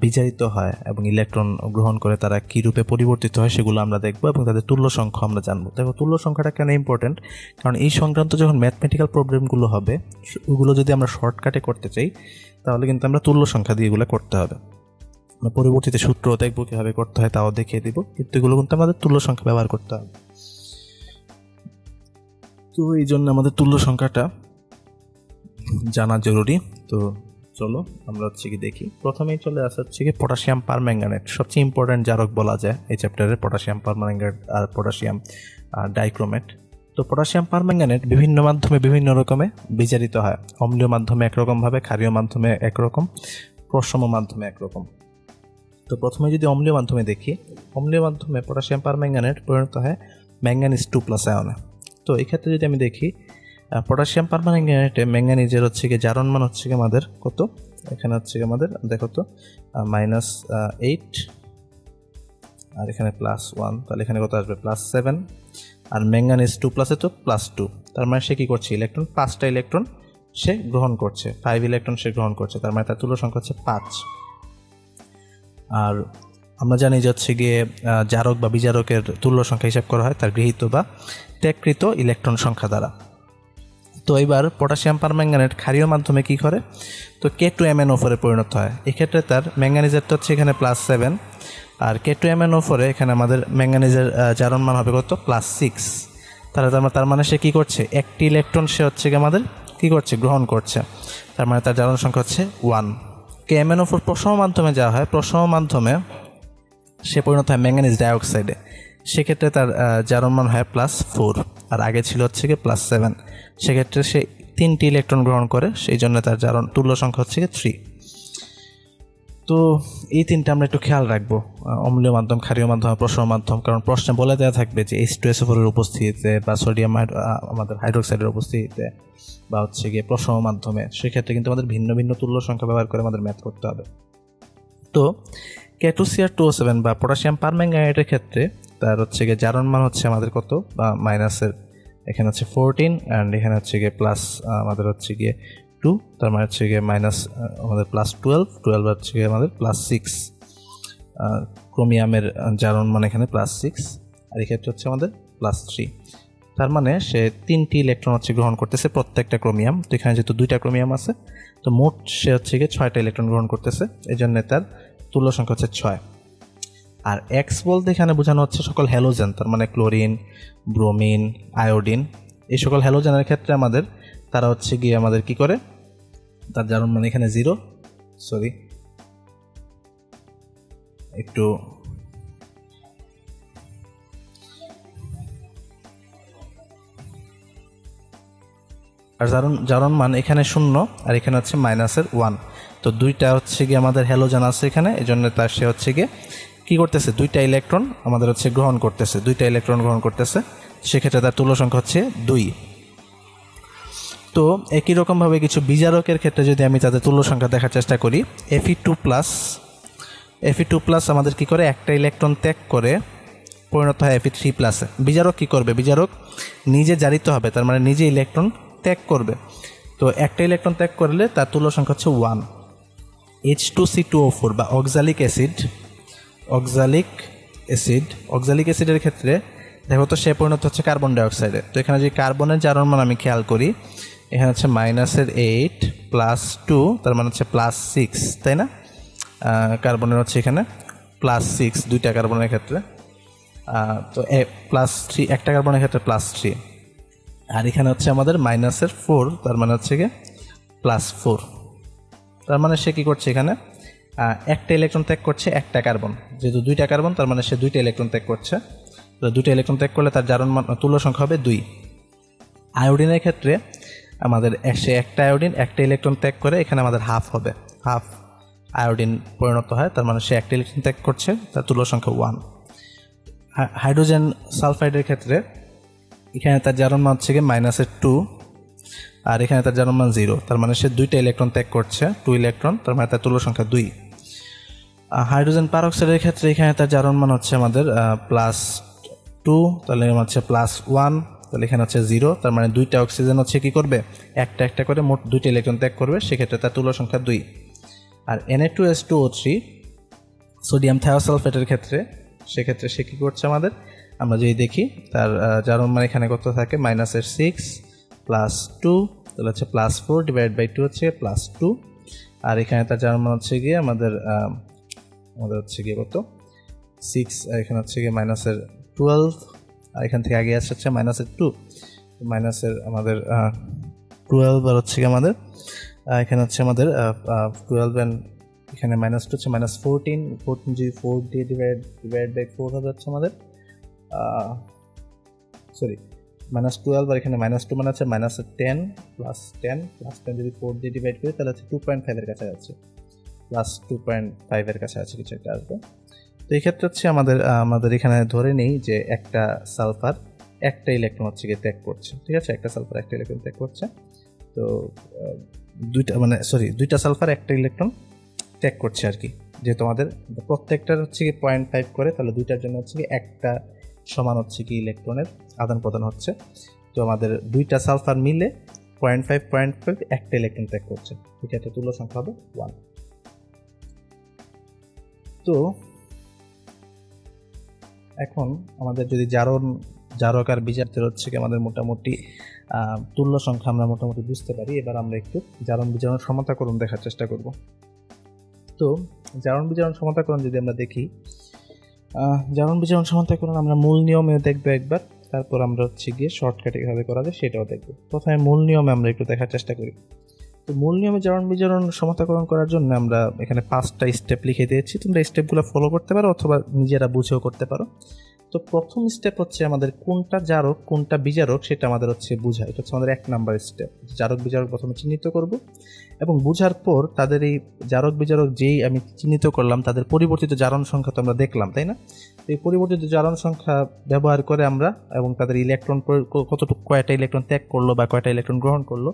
বিজারিত হয় এবং ইলেকট্রন গ্রহণ করে তারা কী রূপে পরিবর্তিত হয় সেগুলো আমরা দেখব, এবং তাদের তুল্য সংখ্যা আমরা জানবো। দেখো, তুল্য সংখ্যাটা কেন ইম্পর্টেন্ট, কারণ এই সংক্রান্ত যখন ম্যাথমেটিক্যাল প্রবলেমগুলো হবে ওগুলো যদি আমরা শর্টকাটে করতে চাই তাহলে কিন্তু আমরা তুল্য সংখ্যা দিয়ে এগুলো করতে হবে। আমরা পরবর্তীতে সূত্র দেখবো কীভাবে করতে হয়, তাও দেখিয়ে দিব, কিন্তু এগুলো কিন্তু আমাদের তুল্য সংখ্যা ব্যবহার করতে হবে। তো এই জন্য আমাদের তুল্য সংখ্যাটা জানা জরুরি। তো চলো আমরা হচ্ছে কি দেখি। প্রথমেই চলে আসা হচ্ছে কি পটাশিয়াম পারম্যাঙ্গানেট, সবচেয়ে ইম্পর্ট্যান্ট জারক বলা যায় এই চ্যাপ্টারে, পটাশিয়াম পারম্যাঙ্গানেট আর পটাশিয়াম ডাইক্রোমেট। তো পটাশিয়াম পারম্যাঙ্গানেট বিভিন্ন মাধ্যমে বিভিন্ন রকমে বিজারিত হয়। অম্লীয় মাধ্যমে একরকমভাবে, ক্ষারীয় মাধ্যমে একরকম, প্রশম মাধ্যমে একরকম। তো প্রথমে যদি অম্লীয় মাধ্যমে দেখি, অম্লীয় মাধ্যমে পটাশিয়াম পারম্যাঙ্গানেট পরিণত হয় ম্যাঙ্গানিজ 2+ আয়নে। তো এই ক্ষেত্রে যদি আমি দেখি পটাশিয়াম পারম্যাঙ্গানেটে ম্যাঙ্গানিজের হচ্ছে গিয়ে জারণমান হচ্ছে গিয়ে আমাদের কত, এখানে হচ্ছে গিয়ে আমাদের দেখো তো -8, আর এখানে +1, তাহলে এখানে কত আসবে +7, আর ম্যাঙ্গানিজ 2+ তো +2। তার মানে সে কী করছে, ইলেকট্রন 5টা ইলেকট্রন সে গ্রহণ করছে, 5 ইলেকট্রন সে গ্রহণ করছে, তার মানে তার তুল্য সংখ্যা হচ্ছে 5। আর আমরা জানি যে হচ্ছে গিয়ে জারক বা বিজারকের তুল্য সংখ্যা হিসাব করা হয় তার গৃহীত বা ত্যাগকৃত ইলেকট্রন সংখ্যা দ্বারা। তো এবার পটাশিয়াম পারম্যাঙ্গানেট ক্ষারীয় মাধ্যমে কি করে, তো K2MnO4 পরিণত হয়। এক্ষেত্রে তার ম্যাঙ্গানিজেরটা হচ্ছে এখানে +7, আর K2MnO4 এখানে আমাদের ম্যাঙ্গানিজের জারণমান হবে কত, +6। তার মানে সে কী করছে, একটি ইলেকট্রন সে হচ্ছে কি আমাদের কী করছে, গ্রহণ করছে, তার মানে তার জারণ সংখ্যা হচ্ছে 1। KMnO4 প্রশম মাধ্যমে যাওয়া হয়, প্রশম মাধ্যমে সে পরিণত হয় ম্যাঙ্গানিজ ডাইঅক্সাইডে, সেক্ষেত্রে তার জারণমান হয় +4, আর আগে ছিল হচ্ছে কি +7। সেক্ষেত্রে সে 3টি ইলেকট্রন গ্রহণ করে, সেই জন্য তার তুল্য সংখ্যা হচ্ছে কি 3। তো এই তিনটা আমরা একটু খেয়াল রাখবো, অম্লীয় মাধ্যম, ক্ষারীয় মাধ্যম, প্রশম মাধ্যম, কারণ প্রশ্নে বলে দেওয়া থাকবে যে H2SO4 এর উপস্থিতিতে বা সোডিয়াম আমাদের হাইড্রোক্সাইডের উপস্থিতিতে বা হচ্ছে গিয়ে প্রশম মাধ্যমে, সেক্ষেত্রে কিন্তু আমাদের ভিন্ন ভিন্ন তুল্য সংখ্যা ব্যবহার করে আমাদের ম্যাথ করতে হবে। তো K2Cr2O7 বা পটাশিয়াম পারম্যাঙ্গানেটের ক্ষেত্রে তার হচ্ছে গিয়ে জারণমান হচ্ছে আমাদের কত, বা মাইনাসের এখানে হচ্ছে 14, অ্যান্ড এখানে হচ্ছে গিয়ে প্লাস আমাদের হচ্ছে গিয়ে 2, তার মানে হচ্ছে গিয়ে মাইনাস আমাদের +12 হচ্ছে গিয়ে আমাদের +6। ক্রোমিয়ামের জারণমান এখানে +6, আর এক্ষেত্রে হচ্ছে আমাদের +3। তার মানে সে 3টি ইলেকট্রন হচ্ছে গ্রহণ করতেছে প্রত্যেকটা ক্রোমিয়াম। তো এখানে যেহেতু 2টা ক্রোমিয়াম আছে, তো মোট সে হচ্ছে গিয়ে 6টা ইলেকট্রন গ্রহণ করতেছে, এই জন্য তার তুল্য সংখ্যা হচ্ছে 6। আর এক্স বলতে এখানে বোঝানো হচ্ছে সকল হ্যালোজেন, তার মানে ক্লোরিন, ব্রোমিন, আয়োডিন, এই সকল হ্যালোজেনের ক্ষেত্রে আমাদের তারা হচ্ছে গিয়ে আমাদের কি করে, তার জারণমান এখানে 0, সরি একটু আর জারণমান এখানে 0, আর এখানে হচ্ছে -1। তো দুইটা হচ্ছে গিয়ে আমাদের হ্যালোজেন আছে এখানে, এই জন্য তার সে হচ্ছে গিয়ে কী করতেছে, 2টা ইলেকট্রন আমাদের হচ্ছে গ্রহণ করতেছে, 2টা ইলেকট্রন গ্রহণ করতেছে, সেক্ষেত্রে তার তুল্য সংখ্যা হচ্ছে 2। তো একই রকমভাবে কিছু বিজারকের ক্ষেত্রে যদি আমি তাদের তুল্য সংখ্যা দেখার চেষ্টা করি, Fe2+ আমাদের কি করে, একটা ইলেকট্রন ত্যাগ করে পরিণত হয় Fe3+। বিজারক কি করবে, বিজারক নিজে জারিত হবে, তার মানে নিজে ইলেকট্রন ত্যাগ করবে। তো একটা ইলেকট্রন ত্যাগ করলে তার তুল্য সংখ্যা হচ্ছে 1। H2C2O4 বা অক্সালিক অ্যাসিডের ক্ষেত্রে দেখো তো সে পরিণত হচ্ছে কার্বন ডাইঅক্সাইডে। তো এখানে যদি কার্বনের জারণ মান আমি খেয়াল করি, এখানে হচ্ছে -8 +2, তার মানে হচ্ছে +6, তাই না? কার্বনের হচ্ছে এখানে +6, দুইটা কার্বনের ক্ষেত্রে। তো +3 একটা কার্বনের ক্ষেত্রে +3, আর এখানে হচ্ছে আমাদের -4, তার মানে হচ্ছে গিয়ে +4। তার মানে সে কী করছে, এখানে একটা ইলেকট্রন ত্যাগ করছে একটা কার্বন, যেহেতু দুইটা কার্বন তার মানে সে দুইটা ইলেকট্রন ত্যাগ করছে। তো দুইটা ইলেকট্রন ত্যাগ করলে তার জারণ মান তুল্য সংখ্যা হবে 2। আয়োডিনের ক্ষেত্রে আমাদের সে একটা আয়োডিন একটা ইলেকট্রন ত্যাগ করে, এখানে আমাদের হাফ হবে, হাফ আয়োডিন পরিণত হয়, তার মানে সে একটা ইলেকট্রন ত্যাগ করছে, তার তুল্য সংখ্যা 1। হাইড্রোজেন সালফাইডের ক্ষেত্রে এখানে তার জারণ মান হচ্ছে গিয়ে -2, আর এখানে তার জারণ মান 0, তার মানে সে দুইটা ইলেকট্রন ত্যাগ করছে, 2 ইলেকট্রন, তার মানে তার তুল্য সংখ্যা 2। হাইড্রোজেন পারঅক্সাইডের ক্ষেত্রে এখানে তার জারণ মান হচ্ছে আমাদের +2, তাহলে হচ্ছে +1, তাহলে এখানে হচ্ছে 0, তার মানে দুইটা অক্সিজেন হচ্ছে কি করবে, একটা একটা করে মোট দুইটা ইলেকট্রন ত্যাগ করবে, সেক্ষেত্রে তার তুল্য সংখ্যা 2। আর Na2S2O3 সোডিয়াম থায়োসালফেটের ক্ষেত্রে, সেক্ষেত্রে সে কী করছে আমাদের, আমরা যদি দেখি তার জারণ মান এখানে কত থাকে, -6 +2, তাহলে হচ্ছে +4 /2 হচ্ছে +2, আর এখানে তার জারণ মান হচ্ছে গিয়ে আমাদের হচ্ছে গিয়ে কত 6, এখানে হচ্ছে গিয়ে -12, আর এখান থেকে আগে আসছে হচ্ছে -2, আমাদের 12, আর হচ্ছে গিয়ে আমাদের এখানে হচ্ছে আমাদের 12 এন্ড এখানে -2 হচ্ছে -14 যদি 4 দিয়ে /4 হবে হচ্ছে আমাদের সরি -12, আর এখানে -2 মানে হচ্ছে -10 +10 যদি 4 দিয়ে ডিভাইড করি তাহলে হচ্ছে 2.5 এর কাছে আছে, +2.5 এর কাছে আছে, কিছু একটা আসবে। তো এই ক্ষেত্রে হচ্ছে আমাদের এখানে ধরে নেই যে একটা সালফার একটা ইলেকট্রন হচ্ছে গিয়ে ত্যাগ করছে, ঠিক আছে, একটা সালফার একটা ইলেকট্রন ত্যাগ করছে। তো দুইটা সালফার একটা ইলেকট্রন ত্যাগ করছে আর কি, যেহেতু আমাদের প্রত্যেকটার হচ্ছে কি 0.5 করে, তাহলে দুইটার জন্য হচ্ছে কি একটা সমান হচ্ছে কি ইলেকট্রনের আদান প্রদান হচ্ছে। তো আমাদের দুইটা সালফার মিলে 0.5 একটা ইলেকট্রন ত্যাগ করছে, এটাতে তুল্য সংখ্যা হবে 1। তো এখন আমাদের যদি জারক আর বিজারকের হচ্ছে কি আমাদের মোটামুটি তুল্য সংখ্যা আমরা মোটামুটি বুঝতে পারি, এবার আমরা একটু জারণ বিজারণ সমতাকরণ দেখার চেষ্টা করব। তো জারণ বিজারণ সমতাকরণ যদি আমরা দেখি, জারণ বিজারণ সমতাকরণ আমরা মূল নিয়মে দেখবো একবার, তারপর আমরা হচ্ছে গিয়ে শর্টকাটে কীভাবে করা যায় সেটাও দেখব। প্রথমে মূল নিয়মে আমরা একটু দেখার চেষ্টা করি। তো মূল নিয়মে জারণ বিজারণ সমতাকরণ করার জন্য আমরা এখানে 5টা স্টেপ লিখে দিয়েছি, তোমরা স্টেপগুলো ফলো করতে পারো অথবা নিজেরা বুঝেও করতে পারো। তো প্রথম স্টেপ হচ্ছে আমাদের কোনটা জারক কোনটা বিজারক সেটা আমাদের হচ্ছে বোঝা, এটা হচ্ছে আমাদের 1 নাম্বার স্টেপ। জারক বিজারক প্রথমে চিহ্নিত করব, এবং বোঝার পর তাদের এই জারক বিজারক যেই আমি চিহ্নিত করলাম তাদের পরিবর্তিত জারণ সংখ্যা তো আমরা দেখলাম, তাই না? এই পরিবর্তিত জারণ সংখ্যা ব্যবহার করে আমরা এবং তাদের ইলেকট্রন কতটুকু কয়টা ইলেকট্রন ত্যাগ করলো বা কয়টা ইলেকট্রন গ্রহণ করলো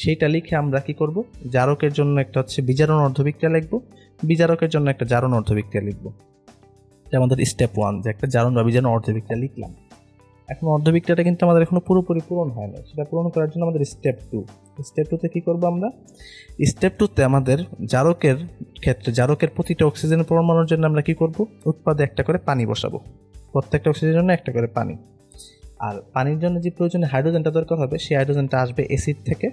সেইটা লিখে আমরা কি করব, জারকের জন্য একটা হচ্ছে বিজারণ অর্ধবিক্রিয়া লিখব, বিজারকের জন্য একটা জারণ অর্ধবিক্রিয়া লিখব। আমাদের স্টেপ 1 যে একটা জারণ বা বিজারণ অর্ধবিক্রিয়া লিখলাম। এখন অর্ধবিক্রিয়াটা কিন্তু আমাদের এখনো পুরোপুরি পূরণ হয় না, সেটা পূরণ করার জন্য আমাদের স্টেপ 2তে কি করব আমরা, স্টেপ 2তে আমাদের জারকের ক্ষেত্রে জারকের প্রতিটা অক্সিজেন পরমাণুর জন্য আমরা কি করব, উৎপাদে একটা করে পানি বসাবো, প্রত্যেকটা অক্সিজেনের জন্য একটা করে পানি। আর পানির জন্য যে প্রয়োজনে হাইড্রোজেনটা দরকার হবে সেই হাইড্রোজেনটা আসবে অ্যাসিড থেকে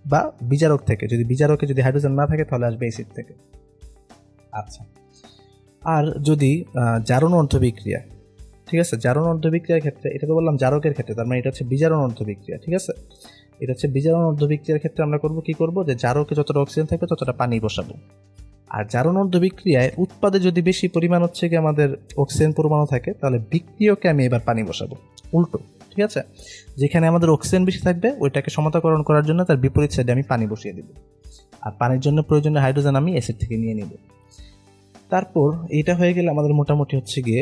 বা বিজারক থেকে, যদি বিজারকে যদি হাইড্রোজেন না থাকে তাহলে আসবে অ্যাসিড থেকে। আচ্ছা, আর যদি জারণ অর্ধবিক্রিয়া, ঠিক আছে, জারণ অর্ধবিক্রিয়ার ক্ষেত্রে এটা তো বললাম জারকের ক্ষেত্রে, তার মানে এটা হচ্ছে বিজারণ অর্ধবিক্রিয়া, ঠিক আছে, এটা হচ্ছে বিজারণ অর্ধবিক্রিয়ার ক্ষেত্রে আমরা কি করব যে জারকে যতটা অক্সিজেন থাকবে ততটা পানি বসাবো। আর জারণ অর্ধবিক্রিয়ায় উৎপাদে যদি বেশি পরিমাণ হচ্ছে কি আমাদের অক্সিজেন পরমাণু থাকে তাহলে বিক্রিয়কে আমি এবার পানি বসাবো, উল্টো, ঠিক আছে, যেখানে আমাদের অক্সিজেন বেশি থাকবে ওইটাকে সমতাকরণ করার জন্য তার বিপরীত সাইডে আমি পানি বসিয়ে দেব, আর পানির জন্য প্রয়োজনীয় হাইড্রোজেন আমি অ্যাসিড থেকে নিয়ে নেব। তারপর এটা হয়ে গেলে আমাদের মোটামুটি হচ্ছে গিয়ে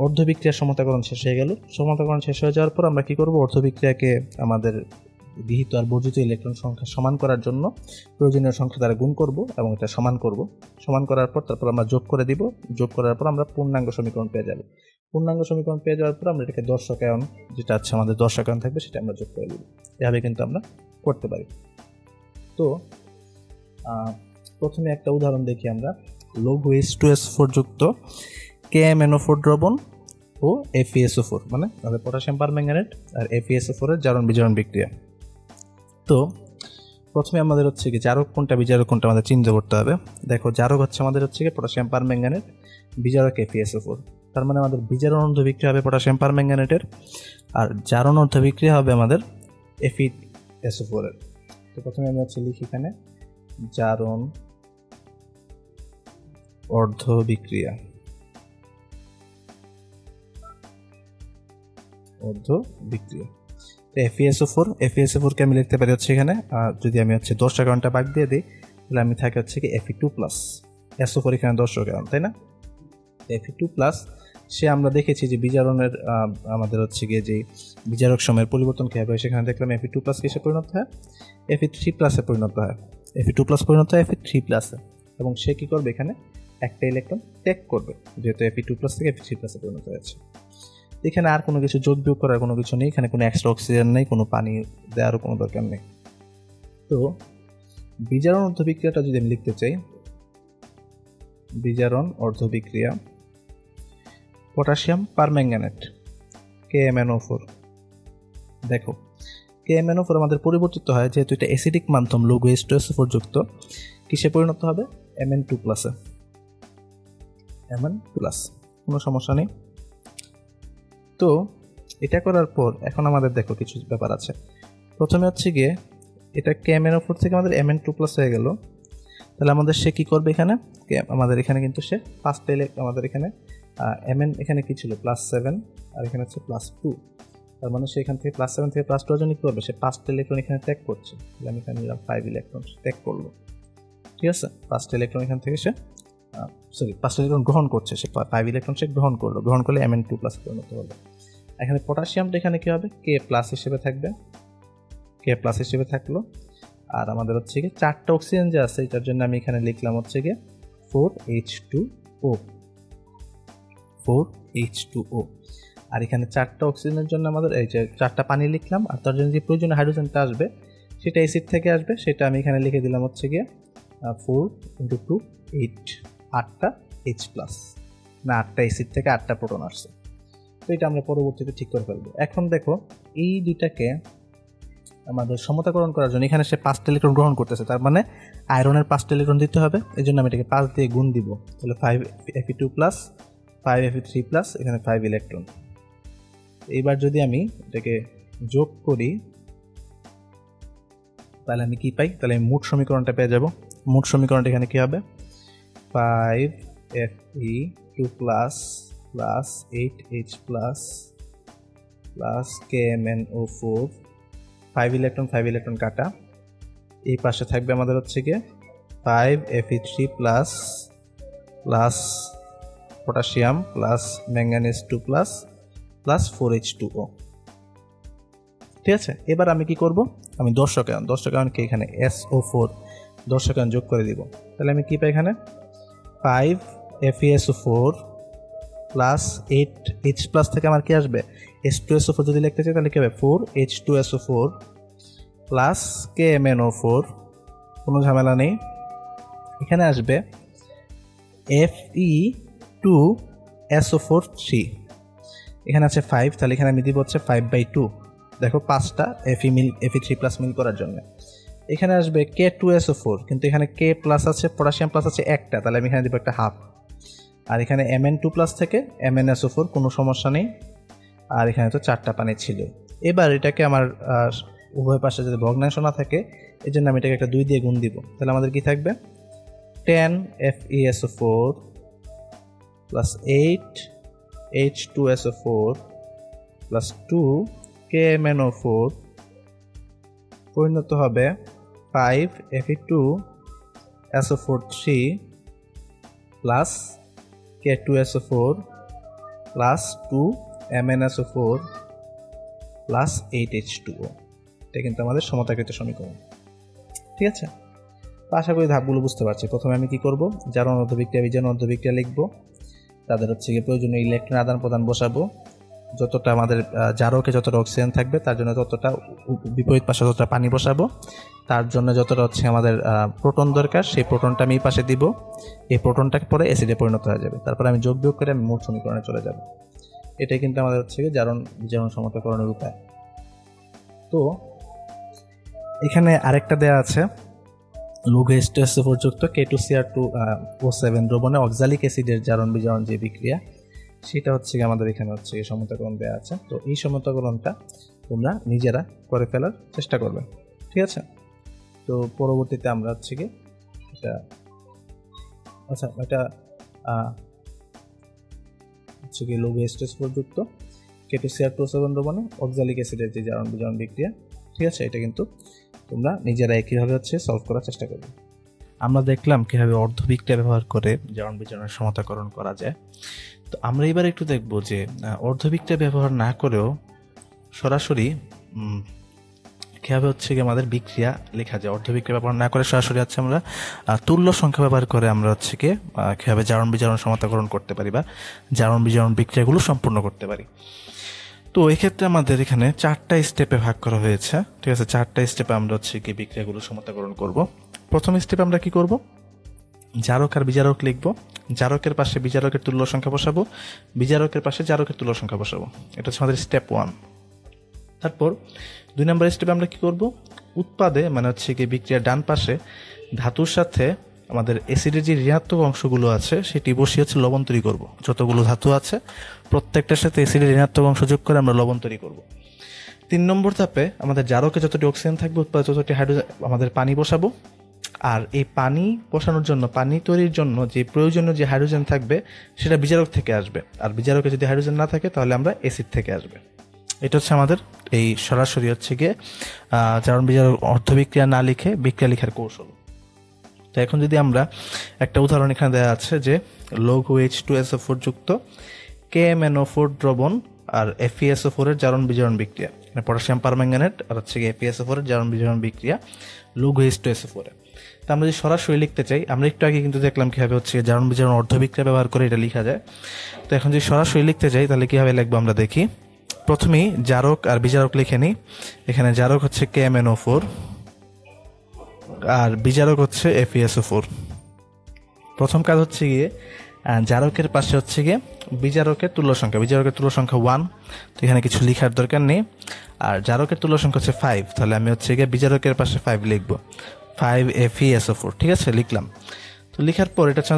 অর্ধবিক্রিয়ার সমতাকরণ শেষ হয়ে গেল। সমতাকরণ শেষ হয়ে যাওয়ার পর আমরা কি করব, অর্ধবিক্রিয়াকে আমাদের গৃহীত আর বর্জিত ইলেকট্রন সংখ্যা সমান করার জন্য প্রয়োজনীয় সংখ্যা দ্বারা গুণ করব এবং এটা সমান করব। সমান করার পর তারপর আমরা যোগ করে দিব। যোগ করার পর আমরা পূর্ণাঙ্গ সমীকরণ পেয়ে যাব। পূর্ণাঙ্গ সমীকরণ পেয়ে যাওয়ার পর আমরা এটাকে দর্শকায়ন, যেটা আছে আমাদের দর্শকায়ন থাকবে, সেটা আমরা যোগ করে দিব। এভাবে কিন্তু আমরা করতে পারি। তো প্রথমে একটা উদাহরণ দেখি আমরা। লঘু H2SO4 যুক্ত KMnO4 দ্রবণ ও FeSO4, মানে আমাদের পটাশিয়াম পারম্যাঙ্গানেট আর FeSO4 এর জারণ বিজারণ বিক্রিয়া। তো প্রথমে আমাদের হচ্ছে কি জারক কোনটা বিজারক কোনটা আমাদের চিন্তা করতে হবে। দেখো, জারক হচ্ছে আমাদের হচ্ছে কি পটাশিয়াম পারম্যাঙ্গানেট, বিজারক FeSO4। তার মানে আমাদের বিজারণ অর্ধবিক্রিয়া হবে পটাশিয়াম পারম্যাঙ্গানেটের, আর জারণ অর্ধবিক্রিয়া হবে আমাদের FeSO4 এর। তো প্রথমে আমি হচ্ছে লিখি এখানে জারণ অর্ধবিক্রিয়া, অর্ধবিক্রিয়া FeSO4 কে আমি লিখতে পারি হচ্ছে এখানে, যদি আমি হচ্ছে দর্শকায়নটা ভাগ দিয়ে দিই তাহলে আমি থাকে হচ্ছে কি Fe2+, SO4 এখানে দর্শকায়ন, তাই না? Fe2+, সে আমরা দেখেছি যে বিজারণের আমাদের হচ্ছে গিয়ে যে বিজারক সময়ের পরিবর্তন কী হবে, সেখানে দেখলাম Fe2+ কিসে পরিণত হয়, Fe3+ এ পরিণত হয়। Fe2+ পরিণত হয় Fe3+ এ, এবং সে কী করবে, এখানে একটা ইলেকট্রন ত্যাগ করবে, যেহেতু Fe2+ থেকে Fe3+ এ পরিণত হয়েছে। এখানে আর কোনো কিছু যোগ বিয়োগ করার কোনো কিছু নেই, এখানে কোনো এক্সট্রা অক্সিজেন নেই, কোনো পানি দেওয়ারও কোনো দরকার নেই। তো বিজারণ অর্ধবিক্রিয়াটা যদি আমি লিখতে চাই, বিজারণ অর্ধবিক্রিয়া পটাশিয়াম পারম্যাঙ্গানেট KMnO4। দেখো, KMnO4 আমাদের পরিবর্তিত হয়, যেহেতু এটা অ্যাসিডিক মাধ্যম লঘু H2SO4 যুক্ত, কিসে পরিণত হবে, Mn2+, Mn+, কোনো সমস্যা নেই। তো এটা করার পর এখন আমাদের দেখো কিছু ব্যাপার আছে। প্রথমে হচ্ছে গিয়ে এটা KMnO4 থেকে আমাদের Mn2+ হয়ে গেল, তাহলে আমাদের সে কী করবে, এখানে আমাদের এখানে কিন্তু সে ফার্স্ট আমাদের এখানে Mn এখানে কি ছিল +7 আর এখানে হচ্ছে +2, তার মানে সে এখান থেকে +7 থেকে +2 জন্য কী করবে, সে 5টা ইলেকট্রন এখানে ত্যাগ করছে। তাহলে আমি এখানে নিলাম 5 ইলেকট্রন ত্যাগ করলো, ঠিক আছে? 5টা ইলেকট্রন এখান থেকে সে 5টা ইলেকট্রন গ্রহণ করছে, সে 5 ইলেকট্রন সে গ্রহণ করলো, গ্রহণ করলে Mn2+ পরিণত হলো। এখানে পটাশিয়ামটা এখানে কী হবে, K+ হিসেবে থাকবে, K+ হিসেবে থাকলো। আর আমাদের হচ্ছে কি 4টা অক্সিজেন যে আছে, এটার জন্য আমি এখানে লিখলাম হচ্ছে গিয়ে 4H2O, 4H2O। আর এখানে 4টা অক্সিজেনের জন্য আমাদের এই যে 4টা পানি লিখলাম, আর তার জন্য যে প্রয়োজনীয় হাইড্রোজেনটা আসবে সেটা অ্যাসিড থেকে আসবে, সেটা আমি এখানে লিখে দিলাম হচ্ছে গিয়ে 4 × 2 8, 8টা H+, না 8টা অ্যাসিড থেকে 8টা প্রোটন আসছে। তো এটা আমরা পরবর্তীতে ঠিক করে ফেলবো। এখন দেখো, এই দুইটাকে আমাদের সমতাকরণ করার জন্য এখানে সে 5টা ইলেকট্রন গ্রহণ করতেছে, তার মানে আয়রনের 5টা ইলেকট্রন দিতে হবে, এই জন্য আমি এটাকে 5 দিয়ে গুণ দিব। তাহলে 5 Fe2+, 5 Fe3+, এখানে 5 ইলেকট্রন। এইবার যদি আমি এটাকে যোগ করি তাহলে আমি কি পাই, তাহলে আমি মোট সমীকরণটা পেয়ে যাব। মোট সমীকরণটা এখানে কি হবে, 5 Fe2+ + 8H+ + KMnO4, 5 ইলেকট্রন কাটা, এই পাশে থাকবে আমাদের হচ্ছে গিয়ে 5 Fe3+ পটাশিয়াম ম্যাঙ্গানিজ 2+ 4H2O, ঠিক আছে? এবার আমি কি করব, আমি দর্শকায়নকে এখানে SO4 দর্শকায়ন যোগ করে দিব। তাহলে আমি কি পাই, এখানে 5 FeSO4 + 8H+ থেকে আমার কি আসবে, H2SO4 যদি লিখতে চাই তাহলে কি হবে, 4H2SO4 + KMnO4, কোনো ঝামেলা নেই। এখানে আসবে Fe2SO4 3, এখানে আছে 5, তাহলে এখানে আমি দিব হচ্ছে 5/2। দেখো 5টা Fe3+ মিল করার জন্য। এখানে আসবে K2SO4, কিন্তু এখানে K+ আছে, পটাশিয়াম প্লাস আছে একটা, তাহলে আমি এখানে দিব একটা হাফ। আর এখানে Mn2+ থেকে MnSO4, কোনো সমস্যা নেই। আর এখানে তো 4টা পানি ছিল। এবার এটাকে আমার উভয় পাশে যদি ভগ্নাংশ না থাকে, এই জন্য আমি এটাকে একটা 2 দিয়ে গুণ দিব। তাহলে আমাদের কি থাকবে, 10 FeSO4 + 8 H2SO4 + 2 KMnO4 পরিণত হবে 5 Fe2SO4 3 + K2SO4 + 2 MnSO4 + 8H2O। এটা কিন্তু আমাদের সমতাকৃত সমীকরণ। ঠিক আছে, তো আশা করি ধাপগুলো বুঝতে পারছি। প্রথমে আমি কি করব, জারণ অর্ধবিক্রিয়া বিজারণ অর্ধবিক্রিয়া লিখব, তাদের হচ্ছে গিয়ে প্রয়োজনীয় ইলেকট্রন আদান প্রদান বসাবো, যতটা আমাদের জারকে যতটা অক্সিজেন থাকবে তার জন্য ততটা, বিপরীত পাশে যতটা পানি বসাবো, তার জন্য যতটা হচ্ছে আমাদের প্রোটন দরকার সেই প্রোটনটা আমি এই পাশে দিব, এই প্রোটনটাকে পরে অ্যাসিডে পরিণত হয়ে যাবে, তারপরে আমি যোগ বিয়োগ করে আমি মোট সমীকরণে চলে যাব। এটাই কিন্তু আমাদের হচ্ছে গিয়ে জারণ বিজারণ সমতাকরণের উপায়। তো এখানে আরেকটা দেয়া আছে, লঘু H2SO4 যুক্ত K2Cr2O7 দ্রবণে অক্সালিক অ্যাসিডের জারণ বিজারণ যে বিক্রিয়া, সেটা হচ্ছে আমাদের এখানে হচ্ছে সমতাকরণ দেওয়া আছে। তো এই সমতাকরণটা তোমরা নিজেরা করে ফেলার চেষ্টা করবে। ঠিক আছে, তো পরবর্তীতে আমরা হচ্ছে কি এটা হচ্ছে কি লঘু H2SO4 যুক্ত K2Cr2O7 দ্রবণে অক্সালিক অ্যাসিডের যে জারণ বিজারণ বিক্রিয়া। ঠিক আছে, এটা কিন্তু তোমরা নিজেরা একইভাবে হচ্ছে সলভ করার চেষ্টা করবে। আমরা দেখলাম কিভাবে অর্ধবিক্রিয়া ব্যবহার করে জারণ বিজারণের সমতাকরণ করা যায়। তো আমরা এবার একটু দেখব যে অর্ধবিক্রিয়া ব্যবহার না করেও সরাসরি কীভাবে হচ্ছে কি আমাদের বিক্রিয়া লেখা যায়। অর্ধবিক্রিয়া ব্যবহার না করে সরাসরি হচ্ছে আমরা তুল্য সংখ্যা ব্যবহার করে আমরা হচ্ছে কি কীভাবে জারণ বিজারণ সমতাকরণ করতে পারি বা জারণ বিজারণ বিক্রিয়াগুলো সম্পূর্ণ করতে পারি। তো এক্ষেত্রে আমাদের এখানে 4টা স্টেপে ভাগ করা হয়েছে। ঠিক আছে, 4টা স্টেপে আমরা হচ্ছে কি বিক্রিয়াগুলো সমতাকরণ করব। প্রথম স্টেপে আমরা কি করব, জারক আর বিজারক লিখব, জারকের পাশে বিজারকের তুল্য সংখ্যা বসাবো, বিজারকের পাশে জারকের তুল্য সংখ্যা বসাবো। এটা হচ্ছে আমাদের স্টেপ 1। তারপর 2 নম্বর স্টেপে আমরা কি করব, উৎপাদে মানে হচ্ছে কি বিক্রিয়ার ডান পাশে ধাতুর সাথে আমাদের অ্যাসিডের যে ঋণাত্মক অংশগুলো আছে সেটি বসিয়ে হচ্ছে লবণ তৈরি করব। যতগুলো ধাতু আছে প্রত্যেকটার সাথে অ্যাসিডের ঋণাত্মক অংশ যোগ করে আমরা লবণ তৈরি করব। 3 নম্বর ধাপে আমাদের জারকে যতটি অক্সিজেন থাকবে, উৎপাদে ততটি হাইড্রোজেন, আমাদের পানি বসাবো। আর এই পানি বসানোর জন্য, পানি তৈরির জন্য যে প্রয়োজনীয় যে হাইড্রোজেন থাকবে সেটা বিজারক থেকে আসবে, আর বিজারকে যদি হাইড্রোজেন না থাকে তাহলে আমরা অ্যাসিড থেকে আসবে। এটা হচ্ছে আমাদের এই সরাসরি হচ্ছে গিয়ে জারণ বিজারক অর্ধবিক্রিয়া না লিখে বিক্রিয়া লেখার কৌশল। তো এখন যদি আমরা একটা উদাহরণ এখানে দেওয়া আছে যে লঘু H2SO4 যুক্ত KMnO4 দ্রবণ আর FeSO4 এর জারণ বিজারণ বিক্রিয়া, মানে পটাশিয়াম পারম্যাঙ্গানেট আর হচ্ছে গিয়ে FeSO4 এর জারণ বিজারণ বিক্রিয়া লঘু H2SO4 এ। তো আমরা যদি সরাসরি লিখতে চাই, আমরা একটু আগে কিন্তু দেখলাম কিভাবে হচ্ছে জারণ বিজারণ অর্ধবিক্রিয়া ব্যবহার করে এটা লেখা যায়। তো এখন যদি সরাসরি লিখতে চাই তাহলে কিভাবে লিখবো আমরা দেখি। প্রথমেই জারক আর বিজারক লিখে নিই। এখানে জারক হচ্ছে KMnO4 আর বিজারক হচ্ছে FeSO4। প্রথম কাজ হচ্ছে গিয়ে জারকের পাশে হচ্ছে গিয়ে বিজারকের তুল্য সংখ্যা, বিজারকের তুল্য সংখ্যা 1, তো এখানে কিছু লেখার দরকার নেই। আর জারকের তুল্য সংখ্যা হচ্ছে 5, তাহলে আমি হচ্ছে গিয়ে বিজারকের পাশে 5 লিখবো, 5 FeSO4। ঠিক আছে, লিখলাম। তো লেখার পর এটা হচ্ছে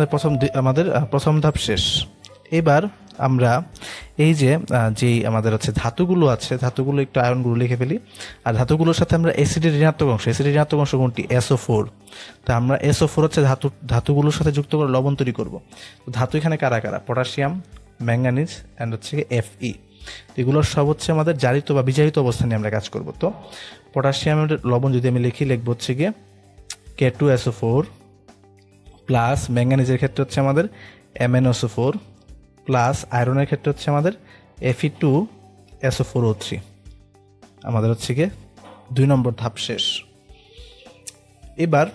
আমাদের প্রথম ধাপ শেষ। এবার আমরা এই যে যেই আমাদের হচ্ছে ধাতুগুলো আছে, ধাতুগুলো একটু আয়নগুলো লিখে ফেলি। আর ধাতুগুলোর সাথে আমরা অ্যাসিডের ঋণাত্মক অংশ, অ্যাসিডের ঋণাত্মক অংশ কোনটি, SO4। তো আমরা SO4 হচ্ছে ধাতুগুলোর সাথে যুক্ত করে লবণ তৈরি করব। তো ধাতু এখানে কারা কারা, পটাশিয়াম, ম্যাঙ্গানিজ অ্যান্ড হচ্ছে Fe। এগুলোর সব হচ্ছে আমাদের জারিত বা বিজারিত অবস্থানে আমরা কাজ করব। তো পটাশিয়ামের লবণ যদি আমি লিখবো হচ্ছে গিয়ে K2SO4 প্লাস ম্যাঙ্গানিজের ক্ষেত্রে হচ্ছে আমাদের MnSO4 প্লাস আয়রনের ক্ষেত্রে হচ্ছে আমাদের Fe2SO4O3। আমাদের হচ্ছে গিয়ে 2 নম্বর ধাপ শেষ। এবার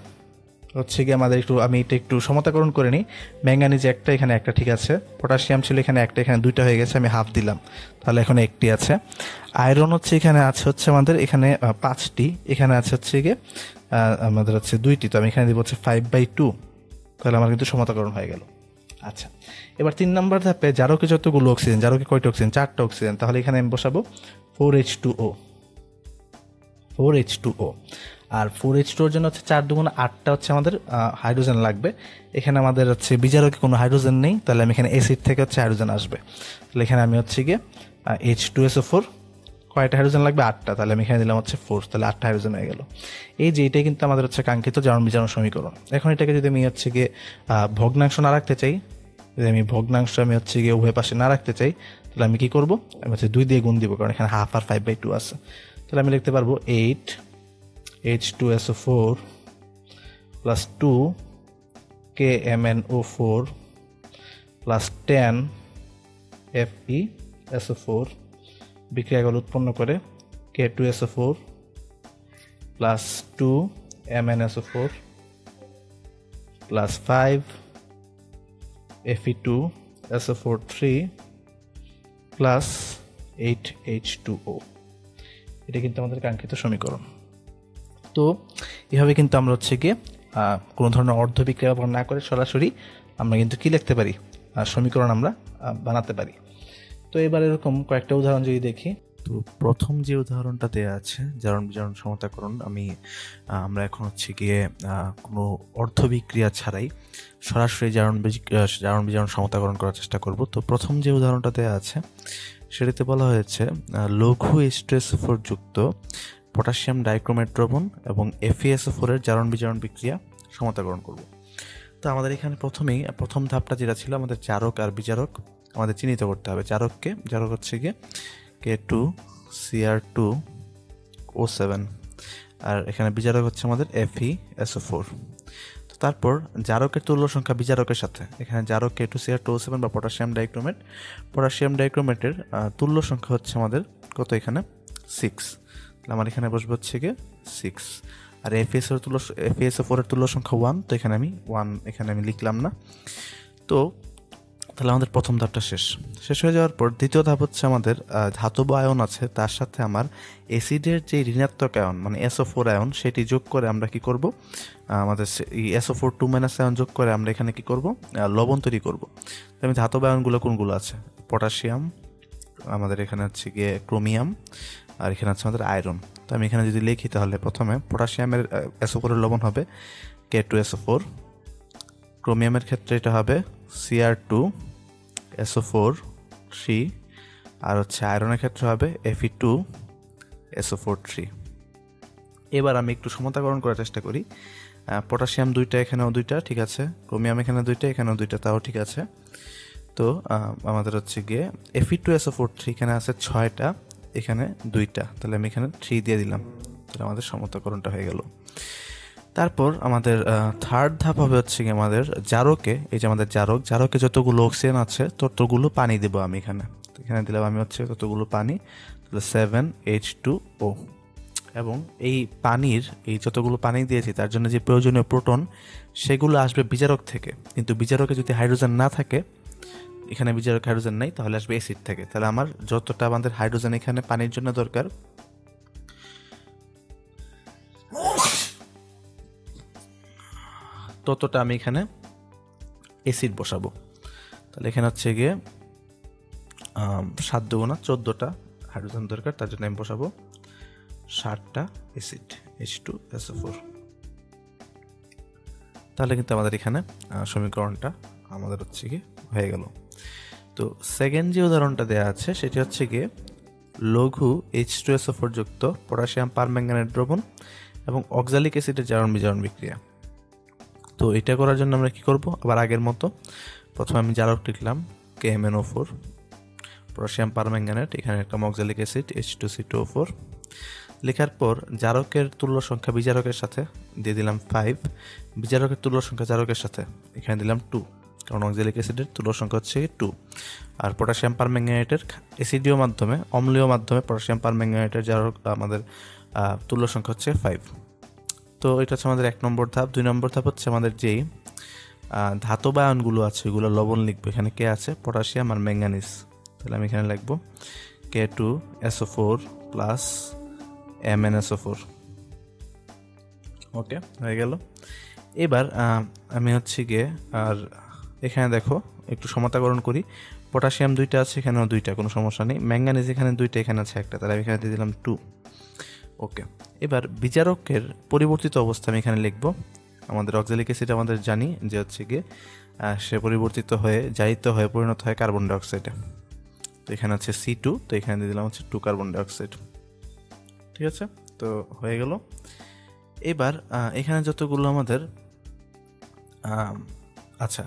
হচ্ছে গিয়ে আমাদের আমি এটা একটু সমতাকরণ করে নিই। ম্যাঙ্গানিজ একটা, এখানে একটা, ঠিক আছে। পটাশিয়াম ছিল এখানে একটা, এখানে 2টা হয়ে গেছে, আমি হাফ দিলাম, তাহলে এখন একটি আছে। আয়রন হচ্ছে এখানে আছে হচ্ছে আমাদের এখানে 5টি, এখানে আছে হচ্ছে গিয়ে আমাদের হচ্ছে 2টি, তো আমি এখানে দিব হচ্ছে 5/2, তাহলে আমার কিন্তু সমতাকরণ হয়ে গেল। আচ্ছা, এবার 3 নম্বর ধাপে জারকে যতগুলো অক্সিজেন, জারকে কয়টা অক্সিজেন, 4টা অক্সিজেন, তাহলে এখানে আমি বসাবো 4H2O। আর 4H2ওর জন্য হচ্ছে 4 দুগুণ 8টা হচ্ছে আমাদের হাইড্রোজেন লাগবে। এখানে আমাদের হচ্ছে বিজারকে কোনো হাইড্রোজেন নেই, তাহলে আমি এখানে অ্যাসিড থেকে হচ্ছে হাইড্রোজেন আসবে। তাহলে এখানে আমি হচ্ছে গিয়ে H2SO4 কয়টা হাইড্রোজেন লাগবে, 8টা, তাহলে আমি এখানে দিলাম হচ্ছে 4, তাহলে 8টা হাইড্রোজেন হয়ে গেল। এই যে এটাই কিন্তু আমাদের হচ্ছে কাঙ্ক্ষিত জারণ বিজারণ সমীকরণ। এখন এটাকে যদি আমি হচ্ছে গিয়ে ভগ্নাংশ না রাখতে চাই, যদি আমি ভগ্নাংশ আমি হচ্ছে গিয়ে উভয় পাশে না রাখতে চাই, তাহলে আমি কি করবো, আমি হচ্ছে 2 দিয়ে গুণ দিব, কারণ এখানে হাফ আর 5/2 আছে। তাহলে আমি লিখতে পারবো 8H2SO4 plus 2 KMnO4 plus 10 FeSO4 বিক্রিয়াগুলো উৎপন্ন করে K2SO4 plus 2 MnSO4 plus 5 Fe2SO4 3 plus 8H2O। এটা কিন্তু আমাদের কাঙ্ক্ষিত সমীকরণ। তো এভাবে কিন্তু আমরা হচ্ছে গিয়ে কোনো ধরনের অর্ধ বিক্রিয়া ব্যবহার না করে সরাসরি আমরা কিন্তু কি লিখতে পারি, সমীকরণ আমরা বানাতে পারি। তো এবার এরকম কয়েকটা উদাহরণ যদি দেখি, তো প্রথম যে উদাহরণটা দেওয়া আছে জারণ বিজারণ সমতাকরণ, আমরা এখন হচ্ছে গিয়ে কোনো অর্ধ বিক্রিয়া ছাড়াই সরাসরি জারণ বিজারণ সমতাকরণ করার চেষ্টা করব। তো প্রথম যে উদাহরণটা দেওয়া আছে সেটাতে বলা হয়েছে লঘু H2SO4 যুক্ত পটাশিয়াম ডাইক্রোমেট দ্রবণ এবং FeSO4 এর জারণ বিজারণ বিক্রিয়া সমতাকরণ করব। তো আমাদের এখানে প্রথম ধাপটা যেটা ছিল, আমাদের জারক আর বিজারক আমাদের চিহ্নিত করতে হবে। জারক হচ্ছে গিয়ে K2Cr2O7 আর এখানে বিজারক হচ্ছে আমাদের FeSO4। তো তারপর জারকের তুল্য সংখ্যা বিজারকের সাথে, এখানে জারক K2Cr2O7 বা পটাশিয়াম ডাইক্রোমেটের তুল্য সংখ্যা হচ্ছে আমাদের কত, এখানে 6। আমার এখানে বসবে হচ্ছে গিয়ে 6। আর FeSO4 এর তুল্য সংখ্যা 1, তো এখানে আমি 1 লিখলাম না। তো তাহলে আমাদের প্রথম ধাপটা শেষ হয়ে যাওয়ার পর দ্বিতীয় ধাপ হচ্ছে আমাদের ধাতব আয়ন আছে, তার সাথে আমার অ্যাসিডের যে ঋণাত্মক আয়ন মানে SO4 আয়ন সেটি যোগ করে আমরা কি করব, আমাদের এই SO4 2- আয়ন যোগ করে আমরা এখানে কি করব, লবণ তৈরি করব। তো আমি ধাতব আয়নগুলো কোনগুলো আছে, পটাশিয়াম, আমাদের এখানে হচ্ছে গিয়ে ক্রোমিয়াম, আর এখানে আছে আমাদের আয়রন। তো আমি এখানে যদি লিখি তাহলে প্রথমে পটাশিয়ামের SO4 এর লবণ হবে K2SO4, ক্রোমিয়ামের ক্ষেত্রে এটা হবে Cr2SO4 3, আর হচ্ছে আয়রনের ক্ষেত্রে হবে Fe2SO4 3। এবার আমি একটু সমতাকরণ করার চেষ্টা করি। পটাশিয়াম 2টা, এখানেও 2টা, ঠিক আছে। ক্রোমিয়াম এখানে 2টা, এখানেও 2টা, তাও ঠিক আছে। তো আমাদের হচ্ছে গিয়ে Fe2SO4 3 এখানে আছে 6টা, এখানে 2টা, তাহলে আমি এখানে 3 দিয়ে দিলাম, তাহলে আমাদের সমতাকরণটা হয়ে গেল। তারপর আমাদের থার্ড ধাপ হবে হচ্ছে কি, আমাদের জারকে, এই যে আমাদের জারকে যতগুলো অক্সিজেন আছে ততগুলো পানি দেব আমি এখানে দিলাম আমি হচ্ছে ততগুলো পানি, তাহলে 7H2O। এবং এই পানির যতগুলো পানি দিয়েছি তার জন্য যে প্রয়োজনীয় প্রোটন সেগুলো আসবে বিজারক থেকে, কিন্তু বিজারকে যদি হাইড্রোজেন না থাকে, এখানে বিজারক হাইড্রোজেন নেই, তাহলে আসবে অ্যাসিড থেকে। তাহলে আমার যতটা আমাদের হাইড্রোজেন এখানে পানির জন্য দরকার, ততটা আমি এখানে অ্যাসিড বসাবো। তাহলে এখানে হচ্ছে গিয়ে 7 দুগুণা 14টা হাইড্রোজেন দরকার, তার জন্য আমি বসাবো 7টা অ্যাসিড H2SO4। তাহলে কিন্তু আমাদের এখানে সমীকরণটা আমাদের হচ্ছে গিয়ে হয়ে গেল। তো সেকেন্ড যে উদাহরণটা দেওয়া আছে সেটি হচ্ছে গিয়ে লঘু H2SO4 যুক্ত পটাশিয়াম পারম্যাঙ্গানেট দ্রবণ এবং অক্সালিক অ্যাসিডের জারণ বিজারণ বিক্রিয়া। তো এটা করার জন্য আমরা কি করব, আবার আগের মতো প্রথমে আমি জারক লিখলাম KMnO4, পটাশিয়াম পারম্যাঙ্গানেট, এখানে একটা অক্সালিক অ্যাসিড H2C2O4। লেখার পর জারকের তুল্য সংখ্যা বিজারকের সাথে দিয়ে দিলাম 5, বিজারকের তুল্য সংখ্যা জারকের সাথে এখানে দিলাম 2, কারণ অক্সালিক অ্যাসিডের তুল্য সংখ্যা হচ্ছে 2। আর পটাশিয়াম পারম্যাঙ্গানেটের অ্যাসিডীয় মাধ্যমে, অম্লীয় মাধ্যমে পটাশিয়াম পারম্যাঙ্গানেটের জারক আমাদের তুল্য সংখ্যা হচ্ছে 5। তো এটা হচ্ছে আমাদের 1 নম্বর ধাপ। 2 নম্বর ধাপ হচ্ছে আমাদের যেই ধাতব আয়নগুলো আছে ওগুলো লবণ লিখবো। এখানে কে আছে, পটাশিয়াম আর ম্যাঙ্গানিজ, তাহলে আমি এখানে লিখবো K2SO4 প্লাস MnSO4। ওকে, হয়ে গেল। এবার আমি হচ্ছে গিয়ে, আর এখানে দেখো একটু সমতাকরণ করি, পটাশিয়াম 2টা আছে, এখানেও 2টা, কোনো সমস্যা নেই। ম্যাঙ্গানিজ এখানে 2টা, এখানে আছে 1টা, তাহলে আমি এখানে দিয়ে দিলাম 2। ওকে, এবার বিজারকের পরিবর্তিত অবস্থা আমি এখানে লিখব। আমাদের অক্সালিক অ্যাসিড আমাদের জানি যে হচ্ছে গিয়ে সে পরিবর্তিত হয়ে জারিত হয়ে পরিণত হয় কার্বন ডাইঅক্সাইডে। তো এখানে আছে C2, তো এখানে দিয়ে দিলাম হচ্ছে 2 কার্বন ডাইঅক্সাইড। ঠিক আছে, তো হয়ে গেল। এবার এখানে যতগুলো আমাদের আচ্ছা,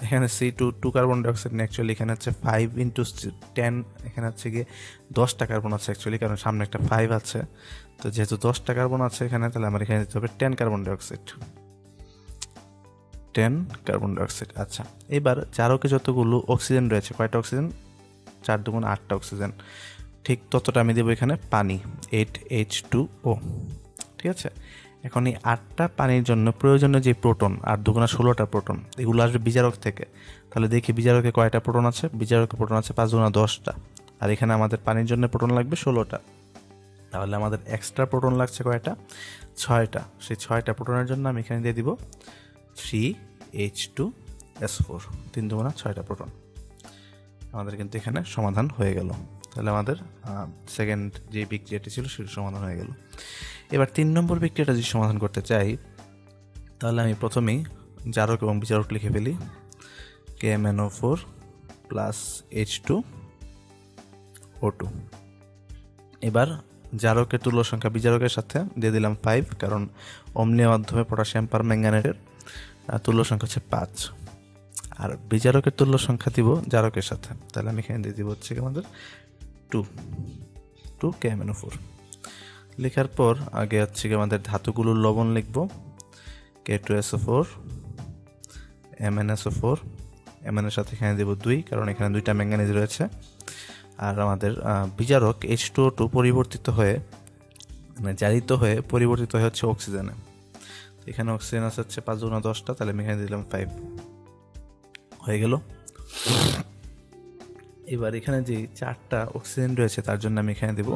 এখানে C2 2 কার্বন ডাইঅক্সাইড না, অ্যাকচুয়ালি এখানে হচ্ছে 5 × 10, এখানে হচ্ছে গিয়ে 10টা কার্বন আছে অ্যাকচুয়ালি, কারণ সামনে একটা 5 আছে। তো যেহেতু 10টা কার্বন আছে এখানে, তাহলে আমার এখানে দিতে হবে 10 কার্বন ডাইঅক্সাইড, 10 কার্বন ডাইঅক্সাইড। আচ্ছা, এবার জারকে যতগুলো অক্সিজেন রয়েছে, কয়টা অক্সিজেন, 4 × 2 = 8টা অক্সিজেন, ঠিক ততটা আমি দেবো এখানে পানি, 8H2O। ঠিক আছে। এখন এই 8টা পানির জন্য প্রয়োজনীয় যে প্রোটন, 8 দুগুণা 16টা প্রোটন, এগুলো আসবে বিজারক থেকে। তাহলে দেখি বিজারকে কয়টা প্রোটন আছে। বিজারকে প্রোটন আছে 5 দুগুণা 10টা, আর এখানে আমাদের পানির জন্য প্রোটন লাগবে 16টা। তাহলে আমাদের এক্সট্রা প্রোটন লাগছে কয়টা? 6টা। সেই 6টা প্রোটনের জন্য আমি এখানে দিয়ে দিব 3H2SO4, 3 দুগুণা 6টা প্রোটন। আমাদের কিন্তু এখানে সমাধান হয়ে গেল। তাহলে আমাদের সেকেন্ড যে বিক্রিয়াটি ছিল সেটি সমাধান হয়ে গেল। এবার 3 নম্বর বিক্রিয়াটা যদি সমাধান করতে চাই, তাহলে আমি প্রথমেই জারক এবং বিজারক লিখে ফেলি। KMnO4 plus H2O2। এবার জারকের তুল্য সংখ্যা বিজারকের সাথে দিয়ে দিলাম 5, কারণ অম্লীয় মাধ্যমে পটাশিয়াম পারম্যাঙ্গানেটের তুল্য সংখ্যা হচ্ছে 5। আর বিজারকের তুল্য সংখ্যা দিব জারকের সাথে, তাহলে আমি এখানে দিয়ে দিব হচ্ছে আমাদের 2 KMnO4। লেখার পর আগে হচ্ছে আমাদের ধাতুগুলোর লবণ লিখব। K2SO4, MnSO4, Mn এর সাথে এখানে দেব 2, কারণ এখানে 2টা ম্যাঙ্গানিজ রয়েছে। আর আমাদের বিজারক H2O2 পরিবর্তিত হয়ে, মানে জারিত হয়ে পরিবর্তিত হয়ে হচ্ছে অক্সিজেনে। এখানে অক্সিজেন আছে হচ্ছে 5 দুগুণা 10টা, তাহলে আমি এখানে দিলাম 5, হয়ে গেল। এবার এখানে যে 4টা অক্সিজেন রয়েছে তার জন্য আমি এখানে দেব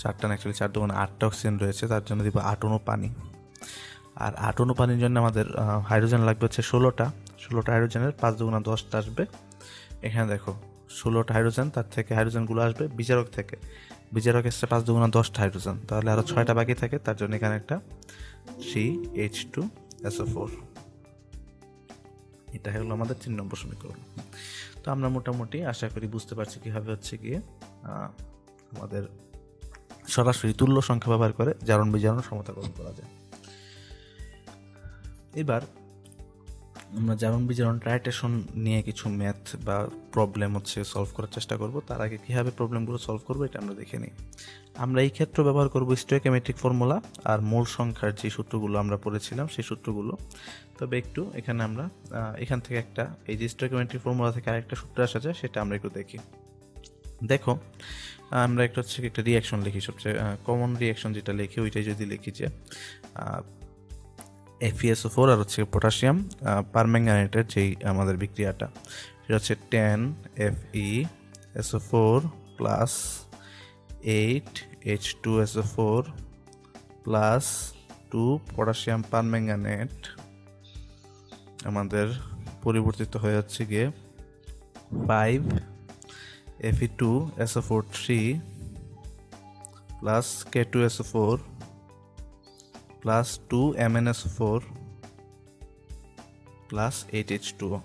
4টা না, অ্যাকচুয়ালি 4 দুগুণা 8টা অক্সিজেন রয়েছে, তার জন্য দিব 8 অণু পানি। আর 8 অণু পানির জন্য আমাদের হাইড্রোজেন লাগবে হচ্ছে 16টা হাইড্রোজেনের 5 দুগুণা 10টা আসবে। এখানে দেখো 16টা হাইড্রোজেন, তার থেকে হাইড্রোজেনগুলো আসবে বিজারক থেকে। বিজারক এসছে 5 দুগুণা 10টা হাইড্রোজেন, তাহলে আরও 6টা বাকি থাকে, তার জন্য এখানে একটা 3H2SO4। এটা হলো আমাদের 3 নম্বর সমীকরণ। তো আমরা মোটামুটি আশা করি বুঝতে পারছি কীভাবে হচ্ছে গিয়ে আমাদের সরাসরি তুল্য সংখ্যা ব্যবহার করে জারণ বিজারণ সমতাকরণ করা যায়। এবার আমরা জারণ বিজারণ টাইট্রেশন নিয়ে কিছু ম্যাথ বা প্রবলেম হচ্ছে সলভ করার চেষ্টা করব। তার আগে কীভাবে প্রবলেমগুলো সলভ করবো এটা আমরা দেখে নিই। আমরা এই ক্ষেত্রে ব্যবহার করব স্টোয়িওমেট্রিক ফর্মুলা আর মোল সংখ্যার যে সূত্রগুলো আমরা পড়েছিলাম সেই সূত্রগুলো। তবে একটু এখানে আমরা এখান থেকে একটা, এই যে স্টোয়িওমেট্রিক ফর্মুলা থেকে আরেকটা সূত্র আসা যায়, সেটা আমরা একটু দেখি। দেখো আমরা একটা হচ্ছে একটা রিয়াকশন লিখি, সবচেয়ে কমন রিয়াকশন যেটা লিখি ওইটাই যদি লিখি যে FeSO4 আর হচ্ছে পটাশিয়াম পারম্যাঙ্গানেটের যেই আমাদের বিক্রিয়াটা, সেটা হচ্ছে 10FeSO4 plus 8H2SO4 plus 2 potassium permanganate আমাদের পরিবর্তিত হয়ে যাচ্ছে গিয়ে 5Fe2SO4 3 plus K2SO4 plus 2 MnSO4 plus 8H2O।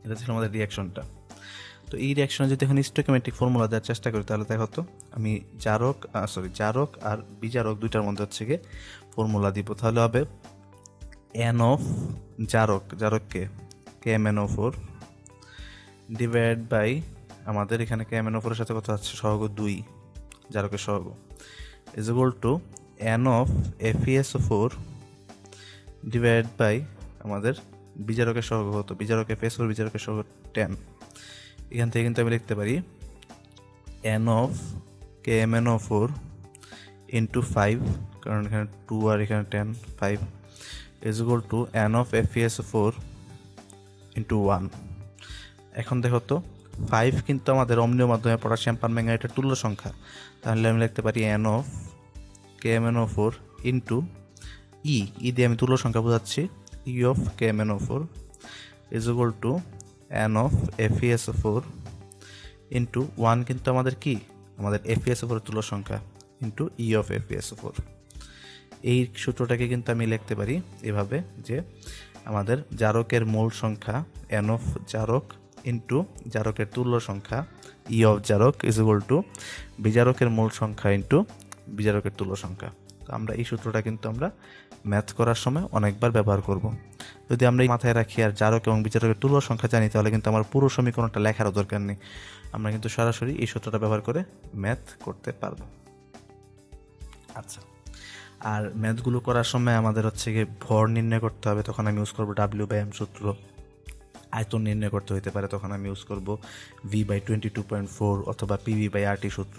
এটা ছিল আমাদের রিয়াকশনটা। তো এই রিয়াকশনে যদি এখন স্টোয়িওমেট্রিক ফর্মুলা দেওয়ার চেষ্টা করি, তাহলে দেখো তো আমি জারক আর বিজারক দুইটার মধ্যে হচ্ছে গিয়ে ফর্মুলা দিব। তাহলে হবে N অফ জারককে KMnO4 ডিভাইড বাই আমাদের এখানে KMnO4 এর সাথে কত আছে সহগ 2, জারকের সহগ, is equal to N of FeSO4 divide by আমাদের বিজারকের সহগ হতো, বিজারক FeSO4 বিজারকের সহগ 10। এখান থেকে কিন্তু আমি লিখতে পারি N অফ KMnO4 ইন্টু 5, কারণ এখানে 2 আর এখানে 10, 5 is equal to N of FeSO4 into 1। এখন দেখো তো 5 কিন্তু আমাদের অম্লীয় মাধ্যমে পটাশিয়াম পারম্যাঙ্গানেটের তুল্য সংখ্যা, তাহলে আমি লিখতে পারি N অফ KMnO4 ইন্টু ই দিয়ে আমি তুল্য সংখ্যা বোঝাচ্ছি, ই of KMnO4 is equal to N of FeSO4 into 1 কিন্তু আমাদের কি, আমাদের FeSO4 তুল্য সংখ্যা ইন্টু ই অফ FeSO4। এই সূত্রটাকে কিন্তু আমি লিখতে পারি এভাবে যে আমাদের জারকের মোল সংখ্যা N অফ জারক ইন্টু জারকের তুল্য সংখ্যা ই অফ জারক ইজ ইকুয়াল টু বিজারকের মোল সংখ্যা ইন্টু বিজারকের তুল্য সংখ্যা। তো আমরা এই সূত্রটা কিন্তু আমরা ম্যাথ করার সময় অনেকবার ব্যবহার করব। যদি আমরা এই মাথায় রাখি আর জারক এবং বিজারকের তুল্য সংখ্যা জানি, তাহলে কিন্তু আমার পুরো সমীকরণটা লেখারও দরকার নেই, আমরা কিন্তু সরাসরি এই সূত্রটা ব্যবহার করে ম্যাথ করতে পারবো। আচ্ছা, আর ম্যাথগুলো করার সময় আমাদের হচ্ছে গিয়ে ভর নির্ণয় করতে হবে, তখন আমি ইউজ করবো W/M সূত্র। আয়তন নির্ণয় করতে হতে পারে, তখন আমি ইউজ করব V/22.4 অথবা PV/RT সূত্র।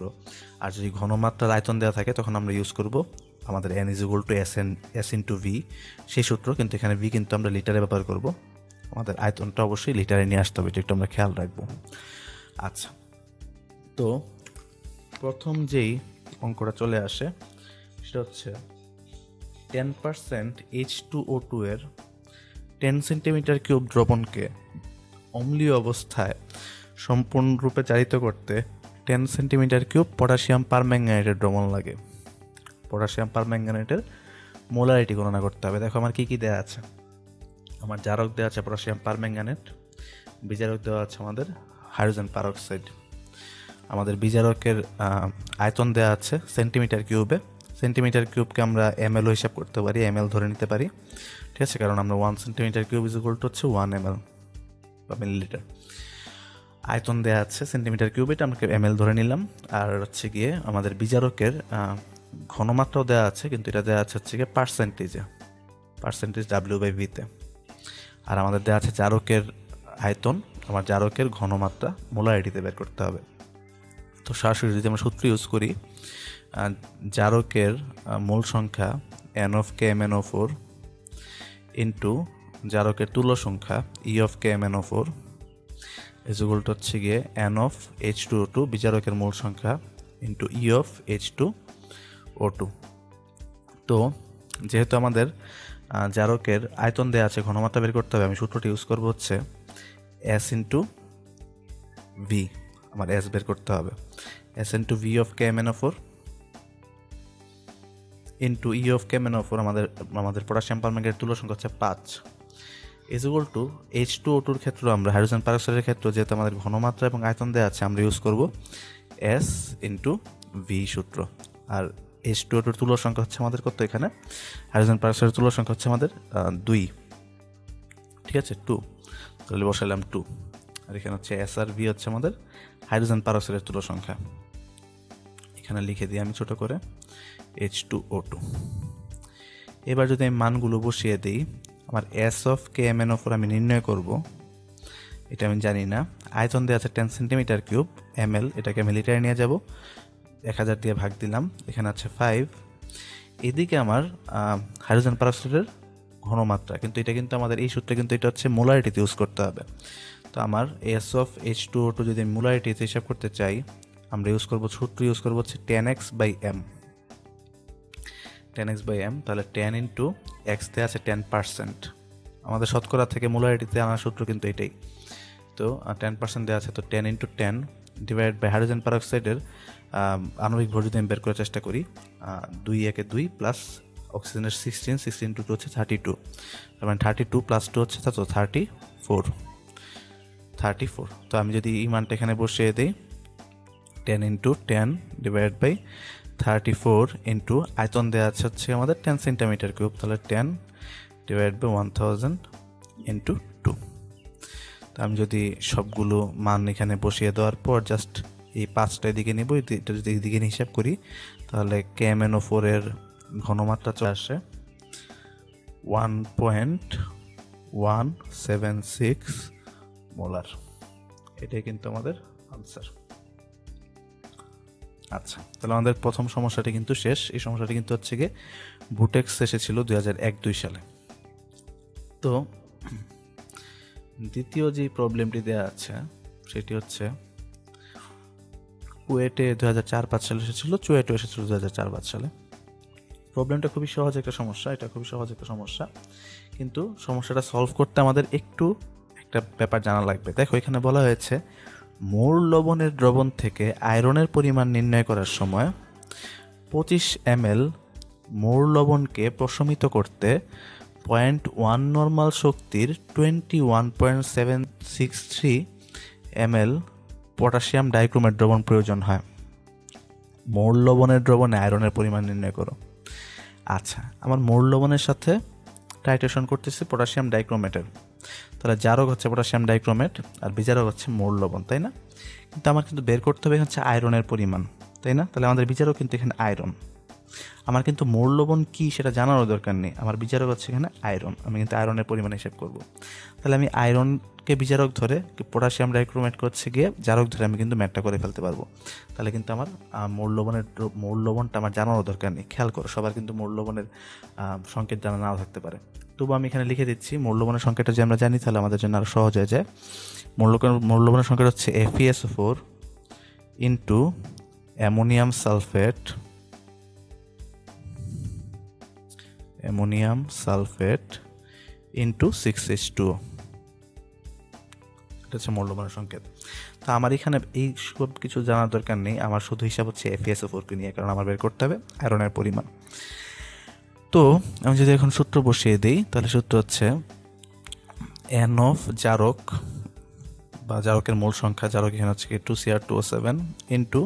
আর যদি ঘনমাত্রার আয়তন দেওয়া থাকে তখন আমরা ইউজ করব আমাদের N = S/V সেই সূত্র, কিন্তু এখানে V কিন্তু আমরা লিটারে ব্যবহার করব। আমাদের আয়তনটা অবশ্যই লিটারে নিয়ে আসতে হবে, এটা একটু আমরা খেয়াল রাখবো। আচ্ছা, তো প্রথম যেই অঙ্কটা চলে আসে সেটা হচ্ছে 10% H2O2 এর 10 সেন্টিমিটার কিউব দ্রবণকে অম্লীয় অবস্থায় সম্পূর্ণরূপে জারিত করতে 10 সেন্টিমিটার কিউব পটাশিয়াম পারম্যাঙ্গানেটের দ্রবণ লাগে। পটাশিয়াম পারম্যাঙ্গানেটের মোলারিটি গণনা করতে হবে। দেখো আমার কি দেওয়া আছে, আমার জারক দেওয়া আছে পটাশিয়াম পারম্যাঙ্গানেট, বিজারক দেওয়া আছে আমাদের হাইড্রোজেন পারঅক্সাইড। আমাদের বিজারকের আয়তন দেওয়া আছে সেন্টিমিটার কিউবে। সেন্টিমিটার কিউবকে আমরা ml হিসাব করতে পারি, ml ধরে নিতে পারি, ঠিক আছে, কারণ আমরা 1 সেন্টিমিটার কিউব হচ্ছে 1 ml বা মিলিলিটার। আয়তন দেওয়া আছে সেন্টিমিটার কিউবে, এটা আমরা ml ধরে নিলাম। আর হচ্ছে গিয়ে আমাদের বিজারকের ঘনমাত্রাও দেওয়া আছে, কিন্তু এটা দেওয়া আছে হচ্ছে গিয়ে পার্সেন্টেজ W/V তে। আর আমাদের দেওয়া আছে জারকের আয়তন, আমার জারকের ঘনমাত্রা মোলারিটিতে বের করতে হবে। তো সরাসরি যদি আমরা সূত্র ইউজ করি, জারকের মোল সংখ্যা N(K)MnO4 ইন্টু জারকের তুল্য সংখ্যা E(K)MnO4 হচ্ছে গিয়ে N(H2O2) বিজারকের মোল সংখ্যা ইন্টু E(H2O2). তো যেহেতু আমাদের জারকের আয়তন দেওয়া আছে, ঘনমাত্রা বের করতে হবে, আমি সূত্রটি ইউজ করবো হচ্ছে S/V। আমার S বের করতে হবে, S/V(K)MnO4 ইন্টু E(K)MnO4। আমাদের পটাশিয়াম পারম্যাঙ্গানেটের তুল্য সংখ্যা হচ্ছে 5 H2O2 এর ক্ষেত্রে আমরা হাইড্রোজেন পারঅক্সাইডের ক্ষেত্রে যেহেতু আমাদের ঘনমাত্রা এবং আয়তন দেওয়া আছে, আমরা ইউজ করব S/V সূত্র। আর H2O2 এর তুল্য সংখ্যা হচ্ছে আমাদের কত, এখানে হাইড্রোজেন পারঅক্সাইডের তুল্য সংখ্যা হচ্ছে আমাদের 2, ঠিক আছে, 2, তাহলে বসাইলাম 2। আর এখানে হচ্ছে S/V হচ্ছে আমাদের হাইড্রোজেন পারঅক্সাইডের তুল্য সংখ্যা, এখানে লিখে দিই আমি ছোট করে H2O2। এবার যদি আমি মানগুলো বসিয়ে দিই, আমার S(K)MnO4 আমি নির্ণয় করব, এটা আমি জানি না। আয়তন দেওয়া আছে 10 সেন্টিমিটার কিউব, ml, এটাকে আমি লিটারে নিয়ে যাব, 1000 দিয়ে ভাগ দিলাম, এখানে আছে 5। এদিকে আমার হাইড্রোজেন পারঅক্সাইডের ঘনমাত্রা, কিন্তু এটা কিন্তু আমাদের এই সূত্রে কিন্তু এটা হচ্ছে মোলারিটিতে ইউজ করতে হবে। তো আমার S(H2O2) যদি আমি মোলারিটিতে হিসাব করতে চাই, আমরা সূত্র ইউজ করবো হচ্ছে 10x/m। তাহলে 10 ইন্টু x তে আছে 10%, আমাদের শতকরা থেকে মোলারিটিতে আনার সূত্র কিন্তু এটাই। তো 10% দেওয়া আছে, তো 10 ইন্টু 10 ডিভাইড বাই হাইড্রোজেন পারঅক্সাইডের আণবিক ভর যদি আমি বের করার চেষ্টা করি, 2 × 2 প্লাস অক্সিজেনের 16 ইন্টু 2 হচ্ছে 32, তার মানে 32 প্লাস 2 হচ্ছে তো 34। তো আমি যদি এই মানটা এখানে বসিয়ে দিই, 10 ইন্টু 10 ডিভাইড বাই 34 ইন্টু আয়তন দেওয়া আছে হচ্ছে আমাদের 10 সেন্টিমিটার কিউব, তাহলে 10 ডিভাইড বাই 1000 ইন্টু 2। তো আমি যদি সবগুলো মান এখানে বসিয়ে দেওয়ার পর জাস্ট এই 5টা এদিকে নিব, এটা যদি এইদিকে হিসাব করি, তাহলে KMnO4 এর ঘনমাত্রা চলে আসে 1.176 মোলার। এটাই কিন্তু আমাদের আনসার। আচ্ছা, তাহলে আমাদের প্রথম সমস্যাটি কিন্তু শেষ। এই সমস্যাটি কিন্তু হচ্ছে গিয়ে বুটেক্স এসেছিল 2001-2 সালে। তো দ্বিতীয় যে প্রবলেমটি দেওয়া আছে সেটি হচ্ছে কুয়েটে 2004-5 সালে এসেছিল, চুয়েটে এসেছিল 2004-5 সালে। প্রবলেমটা খুবই সহজ একটা সমস্যা, কিন্তু সমস্যাটা সলভ করতে আমাদের একটু একটা ব্যাপার জানা লাগবে। দেখো এখানে বলা হয়েছে মোল লবণের দ্রবণ থেকে আয়রনের পরিমাণ নির্ণয় করার সময় 25 ml মোল লবণকে প্রশমিত করতে 0.1 নর্মাল শক্তির 21.763 ml পটাশিয়াম ডাইক্রোমেট দ্রবণ প্রয়োজন হয়। মোল লবণের দ্রবণে আয়রনের পরিমাণ নির্ণয় করো। আচ্ছা, আমার মোল লবণের সাথে টাইট্রেশন করতেছি পটাশিয়াম ডাইক্রোমেটের, তাহলে জারক হচ্ছে পটাশিয়াম ডাইক্রোমেট আর বিজারক হচ্ছে মোল লবণ, তাই না? কিন্তু আমার কিন্তু বের করতে হবে হচ্ছে আয়রনের পরিমাণ, তাই না? তাহলে আমাদের বিজারক কিন্তু এখানে আয়রন। আমার কিন্তু মোল লবণ কি সেটা জানারও দরকার নেই, আমার বিজারক হচ্ছে এখানে আয়রন, আমি কিন্তু আয়রনের পরিমাণ হিসেব করব। তাহলে আমি আয়রনকে একককে বিজারক ধরে পটাশিয়াম ডাইক্রোমেট হচ্ছে গিয়ে জারক ধরে আমি কিন্তু ম্যাটটা করে ফেলতে পারবো। তাহলে কিন্তু আমার মূল লবণটা আমার জানানোর দরকার নেই। খেয়াল করো, সবার কিন্তু মূল লবণের সংকেত জানা নাও থাকতে পারে। তবু আমি এখানে লিখে দিচ্ছি মূল লবণের সংকেতটা যে আমরা জানি তাহলে আমাদের জন্য আরও সহজ হয়ে যায়। মূল লবণের সংকেত হচ্ছে FeSO4 into ammonium sulphate into 6H2O। এটা হচ্ছে মূল লবণের সংকেত। তো আমার এখানে এই সব কিছু জানার দরকার নেই, আমার শুধু হিসাব হচ্ছে FeSO4 নিয়ে, কারণ আমার বের করতে হবে আয়রনের পরিমাণ। তো আমি যদি এখন সূত্র বসিয়ে দিই তাহলে সূত্র হচ্ছে N অফ জারক বা জারকের মূল সংখ্যা, জারক এখানে হচ্ছে K2Cr2O7 ইন্টু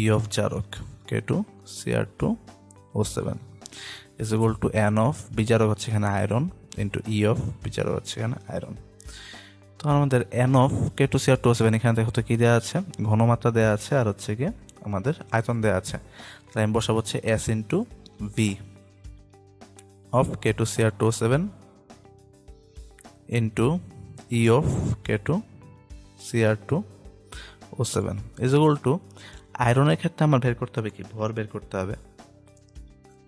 E অফ জারক K2Cr2O7 is equal to N of বিজারক হচ্ছে এখানে আয়রন ইন্টু E অফ বিজারক হচ্ছে এখানে আয়রন। তো আমাদের N অফ K2Cr2O7 এখানে দেখো তো কি দেওয়া আছে, ঘনমাত্রা দেওয়া আছে আর হচ্ছে গিয়ে আমাদের আয়তন দেওয়া আছে। তাই আমি বসাবো হচ্ছে S into V of K2Cr2O7 into E of K2Cr2O7 is equal to আয়রনের ক্ষেত্রে আমার বের করতে হবে কি, ভর বের করতে হবে।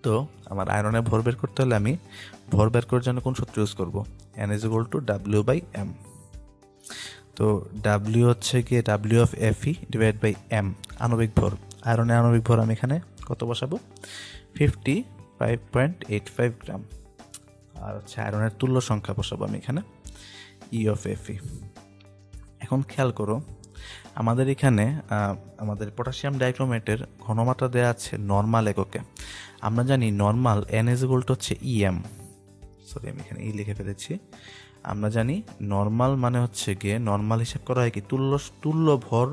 তো আমার আয়রনের ভর বের করতে হলে আমি ভর বের করার জন্য কোন সূত্র ইউজ করব, N is equal to W/M। তো W হচ্ছে গিয়ে W of Fe divide by M আণবিক ভর। আয়রনের আণবিক ভর আমি এখানে কত বসাবো, 55.85 গ্রাম। আর হচ্ছে আয়রনের তুল্য সংখ্যা বসাবো আমি এখানে E of Fe। এখন খেয়াল করো, আমাদের এখানে আমাদের পটাশিয়াম ডাইক্রোমেটের ঘনমাত্রা দেওয়া আছে নর্মাল এককে। আমরা জানি normal N is equal to হচ্ছে EM, সরি আমি এখানে E লিখে ফেলেছি। আমরা জানি নর্মাল মানে হচ্ছে গিয়ে নর্মাল হিসাব করা হয় কি তুল্য ভর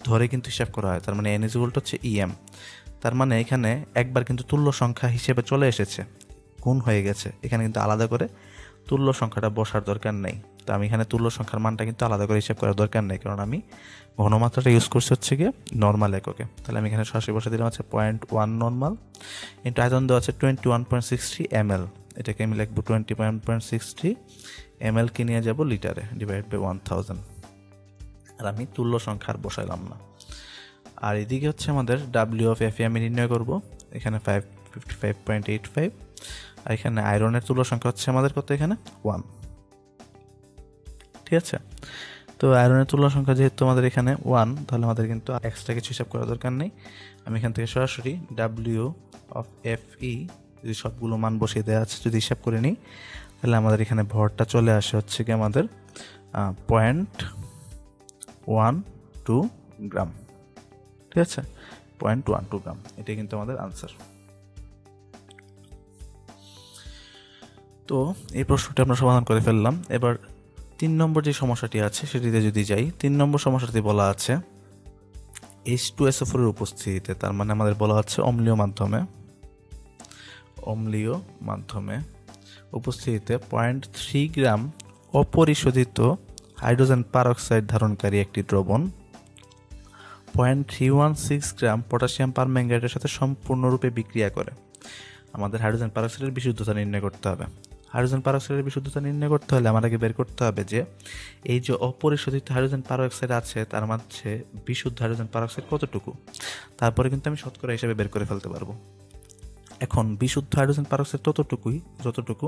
ধরে কিন্তু হিসাব করা হয়। তার মানে N is equal to হচ্ছে EM। তার মানে এখানে একবার কিন্তু তুল্য সংখ্যা হিসেবে চলে এসেছে, গুণ হয়ে গেছে। এখানে কিন্তু আলাদা করে তুল্য সংখ্যাটা বসার দরকার নেই। তো আমি এখানে তুল্য সংখ্যার মানটা কিন্তু আলাদা করে হিসাব করার দরকার নেই, কারণ আমি ঘনমাত্রাটা ইউজ করছি হচ্ছে গিয়ে নর্মাল এককে। তাহলে আমি এখানে সরাসরি বসে দিলাম হচ্ছে 0.1 নর্মাল ইন্টু আয়তন দেওয়া আছে 21.63 ml। এটাকে আমি লিখবো 21.63 ml কে নিয়ে যাবো লিটারে ডিভাইড বাই 1000। আর আমি তুল্য সংখ্যা আর বসাইলাম না। আর এদিকে হচ্ছে আমাদের W of Fe আমি নির্ণয় করবো, এখানে 55.85। আর এখানে আয়রনের তুল্য সংখ্যা হচ্ছে আমাদের কত, এখানে 1। ঠিক আছে, তো আয়রনের তুল্য সংখ্যা যেহেতু আমাদের এখানে 1, তাহলে আমাদের কিন্তু এক্সট্রা কিছু হিসাব করার দরকার নেই। আমি এখান থেকে সরাসরি W of Fe যদি সবগুলো মান বসিয়ে দেওয়া আছে যদি হিসাব করে নিই, তাহলে আমাদের এখানে ভরটা চলে আসে হচ্ছে কি আমাদের 0.12 গ্রাম। ঠিক আছে, 0.12 গ্রাম, এটাই কিন্তু আমাদের আনসার। তো এই প্রশ্নটি আমরা সমাধান করে ফেললাম। এবার 3 নম্বর যে সমস্যাটি আছে সেটিতে যদি যাই, 3 নম্বর সমস্যাটি বলা আছে H2SO4 এর উপস্থিতিতে, তার মানে আমাদের বলা হচ্ছে অম্লীয় মাধ্যমে উপস্থিতিতে 0.3 গ্রাম অপরিশোধিত হাইড্রোজেন পারঅক্সাইড ধারণকারী একটি দ্রবণ 0.316 গ্রাম পটাশিয়াম পারম্যাঙ্গানেটের সাথে সম্পূর্ণরূপে বিক্রিয়া করে। আমাদের হাইড্রোজেন পারঅক্সাইডের বিশুদ্ধতা নির্ণয় করতে হবে। হাইড্রোজেন পারঅক্সাইডের বিশুদ্ধতা নির্ণয় করতে হলে আমাদেরকে বের করতে হবে যে এই যে অপরিশোধিত হাইড্রোজেন পারঅক্সাইড আছে তার মাঝে বিশুদ্ধ হাইড্রোজেন পারঅক্সাইড কতটুকু, তারপরে কিন্তু আমি শতকরা হিসেবে বের করে ফেলতে পারবো। এখন বিশুদ্ধ হাইড্রোজেন পারঅক্সাইড ততটুকুই যতটুকু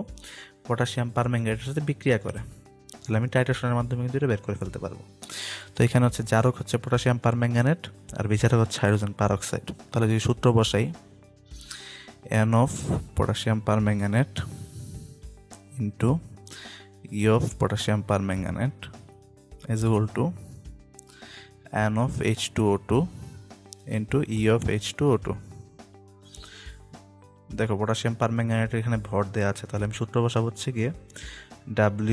পটাশিয়াম পারম্যাঙ্গানেটের সাথে বিক্রিয়া করে, তাহলে আমি টাইট্রেশনের মাধ্যমে কিন্তু এটা বের করে ফেলতে পারবো। তো এখানে হচ্ছে জারক হচ্ছে পটাশিয়াম পারম্যাঙ্গানেট আর বিজারক হচ্ছে হাইড্রোজেন পারঅক্সাইড। তাহলে যদি সূত্র বসাই, N of potassium permanganate into E of potassium permanganate is equal to N of H2O2 into E of H2O2। দেখো পটাশিয়াম পারম্যাঙ্গানেট এখানে ভর দেওয়া আছে, তাহলে আমি সূত্র বসাবো হচ্ছে গিয়ে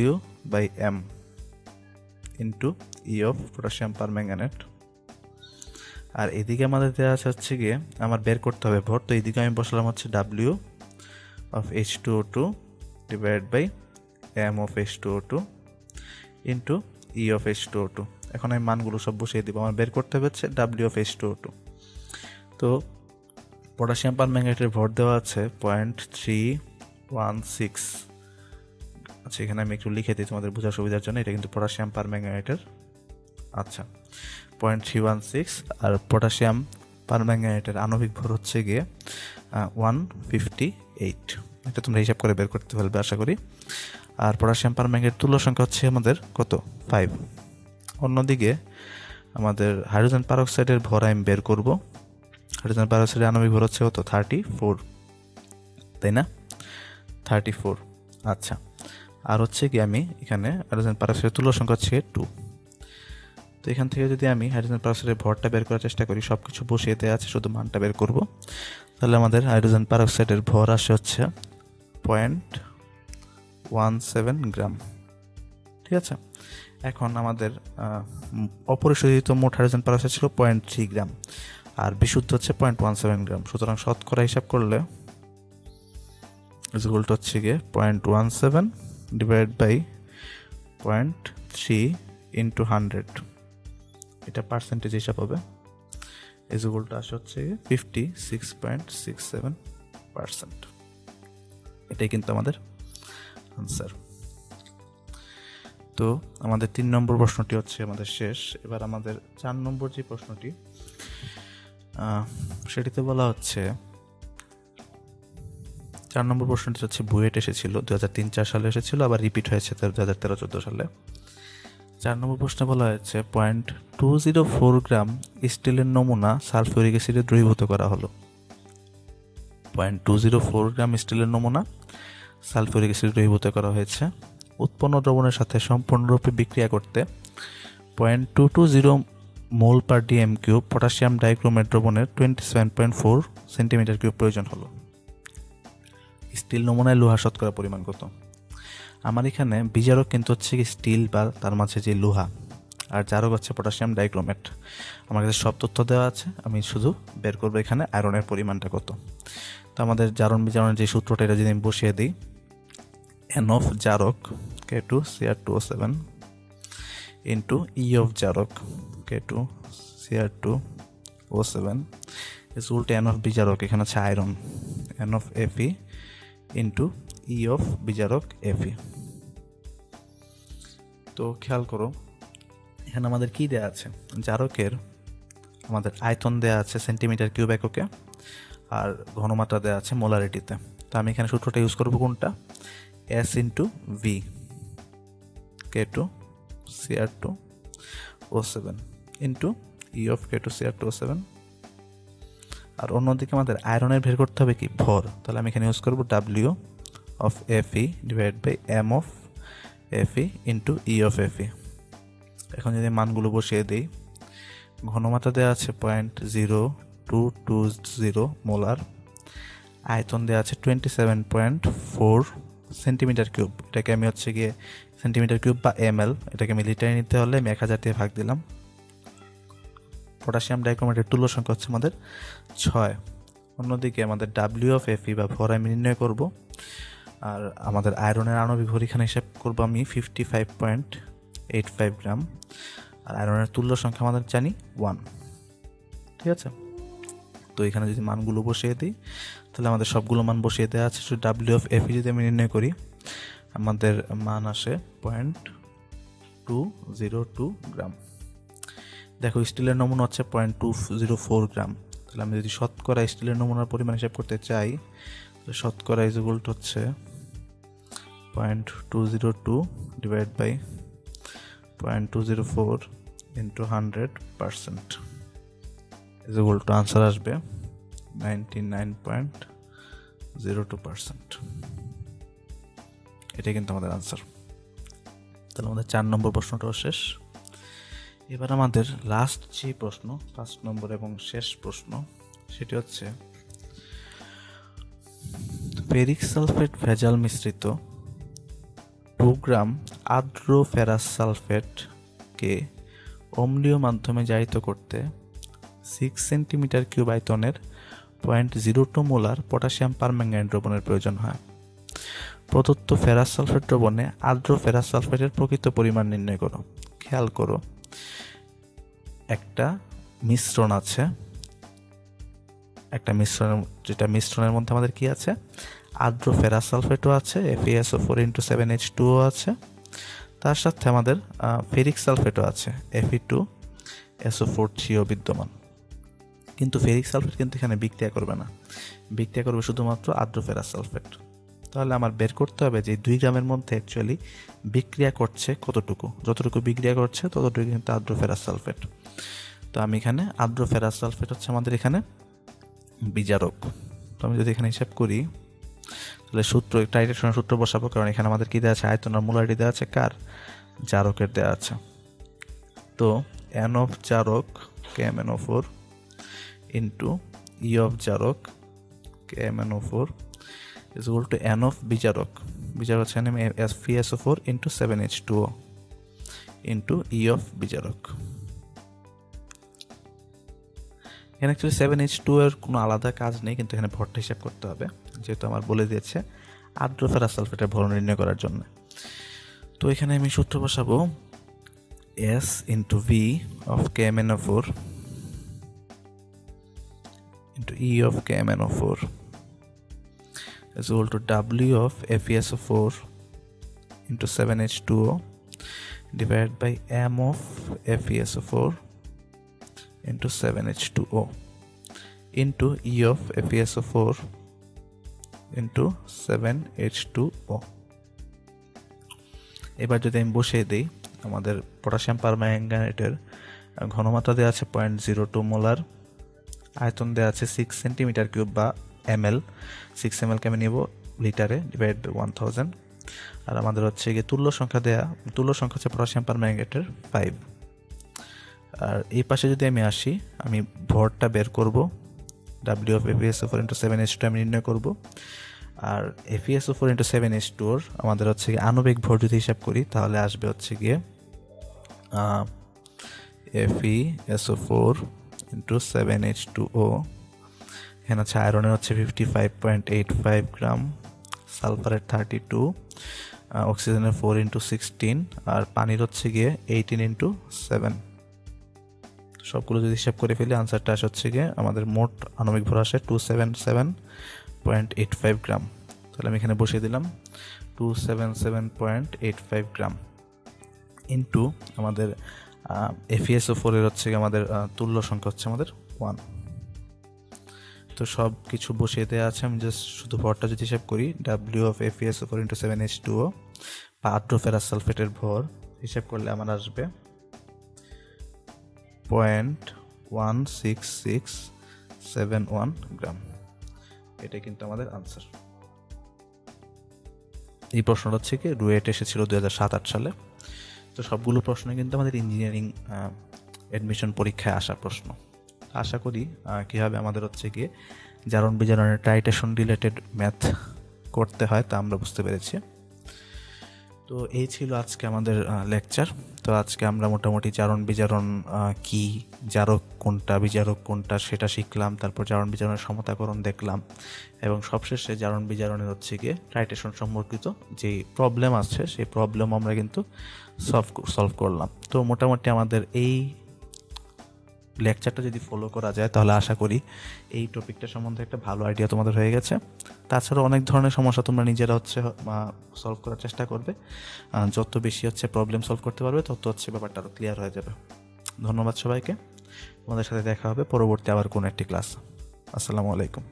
W/M into E of potassium permanganate। আর এদিকে আমাদের দেওয়া আছে হচ্ছে গিয়ে আমার বের করতে হবে ভর, তো এইদিকে আমি বসালাম হচ্ছে W of H2O2 divide by M of H2O2 into E of H2O2। এখন আমি মানগুলো সব বসিয়ে দিব। আমার বের করতে হবে হচ্ছে W of H2O2। তো পটাশিয়াম পারম্যাঙ্গানেটের ভর দেওয়া আছে 0.316 আচ্ছা, এখানে আমি একটু লিখে দিই তোমাদের বোঝার সুবিধার জন্য। এটা কিন্তু পটাশিয়াম পারম্যাঙ্গানেটের, আচ্ছা 0.316, আর পটাশিয়াম পারম্যাঙ্গানেটের আণবিক ভর হচ্ছে গিয়ে 158। এটা তোমরা হিসাব করে বের করতে পারবে আশা করি। আর পটাশিয়াম পারম্যাঙ্গানেটের তুল্য সংখ্যা হচ্ছে আমাদের কত? 5। অন্যদিকে আমাদের হাইড্রোজেন পারঅক্সাইডের ভর আমি বের করব। হাইড্রোজেন পারঅক্সাইডের আণবিক ভর হচ্ছে কত? 34, তাই না? 34। আচ্ছা, আর হচ্ছে কি আমি এখানে হাইড্রোজেন পারঅক্সাইডের তুল্য সংখ্যা হচ্ছে 2। তো এখান থেকে যদি আমি হাইড্রোজেন পারঅক্সাইডের ভরটা বের করার চেষ্টা করি, সব কিছু বসিয়ে দেওয়া আছে, শুধু মানটা বের করব, তাহলে আমাদের হাইড্রোজেন পারঅক্সাইডের ভর আসে হচ্ছে 0.17 গ্রাম। ঠিক আছে, এখন আমাদের অপরিশোধিত মোট হাইড্রোজেন পারঅক্সাইড ছিল 0.3 গ্রাম, আর বিশুদ্ধ হচ্ছে 0.17 গ্রাম। সুতরাং শতকরা হিসাব করলে রেজাল্ট হচ্ছে গিয়ে 0.17 ডিভাইড বাই 0.3 ইন্টু 100, এটা পার্সেন্টেজ হিসাব হবে। রেজাল্টটা আসে হচ্ছে 56.67%। এটাই কিন্তু আমাদের আনসার। তো আমাদের 3 নম্বর প্রশ্নটি হচ্ছে আমাদের শেষ। এবার আমাদের 4 নম্বর যে প্রশ্নটি, সেটিতে বলা হচ্ছে, 4 নম্বর প্রশ্নটি হচ্ছে বুয়েট এসেছিল 2003-04 সালে এসেছিল, আবার রিপিট হয়েছে 2013-14 সালে। 4 নম্বর প্রশ্নে বলা হয়েছে 0.204 গ্রাম স্টিলের নমুনা সালফিউরিক অ্যাসিডে দ্রবীভূত করা হলো। 0.204 গ্রাম স্টিলের নমুনা সালফিউরিক অ্যাসিডে দ্রবীভূত করা হয়েছে। উৎপন্ন দ্রবণের সাথে সম্পূর্ণরূপে বিক্রিয়া করতে 0.220 মোল per DM cube potassium dichromate দ্রবণের 27.4 সেন্টিমিটার কিউব প্রয়োজন হলো। স্টিল নমুনায় লোহা শতকরা পরিমাণ কত? আমার এখানে বিজারক কিন্তু হচ্ছে কি স্টিল বা তার মাঝে যে লোহা, আর জারক হচ্ছে পটাশিয়াম ডাইক্রোমেট। আমার কাছে সব তথ্য দেওয়া আছে, আমি শুধু বের করবো এখানে আয়রনের পরিমাণটা কত। তো আমাদের জারণ বিজারণের যে সূত্রটা, এটা যদি আমি বসিয়ে দিই, N of জারক K2Cr2O7 into E of জারক K2Cr2O7 is উল্টে N of বিজারক, এখানে আছে iron, N of Fe into E of বিজারক Fe। তো খেয়াল করো, এখানে আমাদের কি দেয়া আছে? জারকের আমাদের আয়তন দেয়া আছে সেন্টিমিটার কিউব এককে, আর ঘনমাত্রা দেয়া আছে মোলারিটিতে। তো আমি এখানে সূত্রটা ইউজ করবো কোনটা? S into V K2Cr2O7 into E of K2Cr2O7। আর অন্যদিকে আমাদের আয়রনের বের করতে হবে কি? ভর। তাহলে আমি এখানে ইউজ করবো W of Fe divide by M of Fe into E of Fe। এখন যদি মানগুলো বসিয়ে দিই, ঘনমাত্রা দেওয়া আছে 0.0220 মোলার, আয়তন দেওয়া আছে 27.4 সেন্টিমিটার কিউব। এটাকে আমি হচ্ছে গিয়ে সেন্টিমিটার কিউব বা ml, এটাকে আমি লিটারে নিতে হলে আমি 1000 দিয়ে ভাগ দিলাম। পটাশিয়াম ডাইক্রোমেটের তুল্য সংখ্যা হচ্ছে আমাদের 6। অন্যদিকে আমাদের W of Fe বা ভর আমি নির্ণয় করব, আর আমাদের আয়রনের আণবিক ভর এখানে হিসাব করবো আমি 55.85 গ্রাম, আর আয়রনের তুল্য সংখ্যা আমাদের জানি 1। ঠিক আছে, তো এখানে যদি মানগুলো বসিয়ে দিই, তাহলে আমাদের সবগুলো মান বসিয়ে দেওয়া আছে। W of Fe যদি আমি নির্ণয় করি, আমাদের মান আসে 0.202 গ্রাম। দেখো, স্টিলের নমুনা হচ্ছে 0.204 গ্রাম। তাহলে আমি যদি শতকরা স্টিলের নমুনার পরিমাণ হিসাব করতে চাই, তাহলে শতকরা ইকুয়াল হচ্ছে 0.202 divide by 0.204 into 100% equal to answer আসবে 99.02%। এটাই কিন্তু আমাদের আনসার। তাহলে আমাদের 4 নম্বর প্রশ্নটাও শেষ। এবার আমাদের লাস্ট যে প্রশ্ন, 5 নম্বর এবং শেষ প্রশ্ন, সেটি হচ্ছে ফেরিক সালফেট ভেজাল মিশ্রিত 2 গ্রাম আর্দ্র ফেরাস সালফেটকে অম্লীয় মাধ্যমে জারিত করতে 6 সেন্টিমিটার কিউব আয়তনের 0.02 মোলার পটাশিয়াম পারম্যাঙ্গানেট দ্রবণের প্রয়োজন হয়। প্রদত্ত ফেরাস সালফেট দ্রবণে আর্দ্র ফেরাস সালফেটের প্রকৃত পরিমাণ নির্ণয় করো। খেয়াল করো, একটা মিশ্রণ আছে, একটা মিশ্রণের মধ্যে আমাদের কি আছে? আর্দ্র ফেরাস সালফেটও আছে, FeSO4 × 7H2O আছে। তার সাথে আমাদের ফেরিক সালফেটও আছে, Fe2SO4 বিদ্যমান। কিন্তু ফেরিক সালফেট কিন্তু এখানে বিক্রিয়া করবে না, বিক্রিয়া করবে শুধুমাত্র আর্দ্র ফেরাস সালফেট। তাহলে আমার বের করতে হবে যে 2 গ্রামের মধ্যে অ্যাকচুয়ালি বিক্রিয়া করছে কতটুকু, যতটুকু বিক্রিয়া করছে ততটুকু কিন্তু আর্দ্র ফেরাস সালফেট। তো আমি এখানে আর্দ্র ফেরাস সালফেট হচ্ছে আমাদের এখানে বিজারক। তো আমি যদি এখানে হিসাব করি তাহলে টাইট্রেশনের সূত্র বসাবো, কারণ এখানে আমাদের কি দেওয়া আছে, আয়তন আর মোলারিটি দেওয়া আছে, কার, জারকের দেওয়া আছে। তো N অফ জারক KMnO4 ইন্টু E অফ জারক KMnO4 is equal to N of বিজারক হচ্ছে FeSO4 × 7H2O into E of বিজারক। এখানে অ্যাকচুয়ালি 7H2O এর কোনো আলাদা কাজ নেই, কিন্তু এখানে ভরটা হিসাব করতে হবে, যেহেতু আমার বলে দিয়েছে আর্দ্র ফেরাস সালফেটের ভর নির্ণয় করার জন্য। তো এখানে আমি সূত্র বসাবো S × V of KMnO4 into E of KMnO4 is equal to W of FeSO4 into 7H2O divided by M of FeSO4 into 7H2O into E of FeSO4 into 7H2O। এবার যদি আমি বসিয়ে দিই, আমাদের পটাশিয়াম পারম্যাঙ্গানেটের ঘনমাত্রা দেওয়া আছে 0.02 মোলার, আয়তন দেওয়া আছে 6 সেন্টিমিটার কিউব বা ml, 6 ml কে আমি নিব লিটারে ডিভাইড বাই 1000। আর আমাদের হচ্ছে গিয়ে তুল্য সংখ্যা হচ্ছে পটাশিয়াম পারম্যাঙ্গানেটের 5। আর এই পাশে যদি আমি আসি, আমি ভরটা বের করব, W of FeSO4 × 7H2 আমি নির্ণয় করব। আর FeSO4 × 7H2 আমাদের হচ্ছে গিয়ে আণবিক ভর যদি হিসাব করি তাহলে আসবে হচ্ছে গিয়ে FeSO4 × 7H2O। এখানে হচ্ছে আয়রনের হচ্ছে 55.85 গ্রাম, সালফারের 32, অক্সিজেনের 4 × 16, আর পানির হচ্ছে গিয়ে 18 × 7। সবগুলো যদি হিসাব করে ফেলি আনসারটা আসে হচ্ছে গিয়ে আমাদের মোট আণবিক ভর আসে 277.85 গ্রাম। তাহলে আমি এখানে বসিয়ে দিলাম 277.85 গ্রাম ইন্টু আমাদের FeSO4 এর হচ্ছে গিয়ে আমাদের তুল্য সংখ্যা হচ্ছে আমাদের 1। তো সব কিছু বসিয়ে দেওয়া আছে, আমি জাস্ট শুধু ভরটা যদি হিসাব করি, W of FeSO4 × 7H2O বা আর্দ্র ফেরাস সালফেটের ভর হিসাব করলে আমার আসবে 0.16671 গ্রাম। এটা কিন্তু আমাদের আনসার। এই প্রশ্নটা হচ্ছে কি রুয়েট এসেছিল 2007-08 সালে। তো সবগুলো প্রশ্ন কিন্তু আমাদের ইঞ্জিনিয়ারিং অ্যাডমিশন পরীক্ষায় আসা প্রশ্ন। আশা করি কীভাবে আমাদের হচ্ছে গিয়ে জারণ বিজারণের টাইট্রেশন রিলেটেড ম্যাথ করতে হয় তা আমরা বুঝতে পেরেছি। তো এই ছিল আজকে আমাদের লেকচার। তো আজকে আমরা মোটামুটি জারণ বিজারণ কি, জারক কোনটা, বিজারক কোনটা সেটা শিখলাম। তারপর জারণ বিজারণের সমতাকরণ দেখলাম এবং সবশেষে জারণ বিজারণের হচ্ছে গিয়ে টাইট্রেশন সম্পর্কিত যে প্রবলেম আছে সেই প্রবলেম আমরা কিন্তু সলভ করলাম। তো মোটামুটি আমাদের এই লেকচারটা যদি ফলো করা যায় তাহলে আশা করি এই টপিকটা সম্বন্ধে একটা ভালো আইডিয়া তোমাদের হয়ে গেছে। তাছাড়াও অনেক ধরনের সমস্যা তোমরা নিজেরা হচ্ছে সলভ করার চেষ্টা করবে। যত বেশি হচ্ছে প্রবলেম সলভ করতে পারবে তত হচ্ছে ব্যাপারটা আরও ক্লিয়ার হয়ে যাবে। ধন্যবাদ সবাইকে। তোমাদের সাথে দেখা হবে পরবর্তী আবার কোনো একটি ক্লাস। আসসালামু আলাইকুম।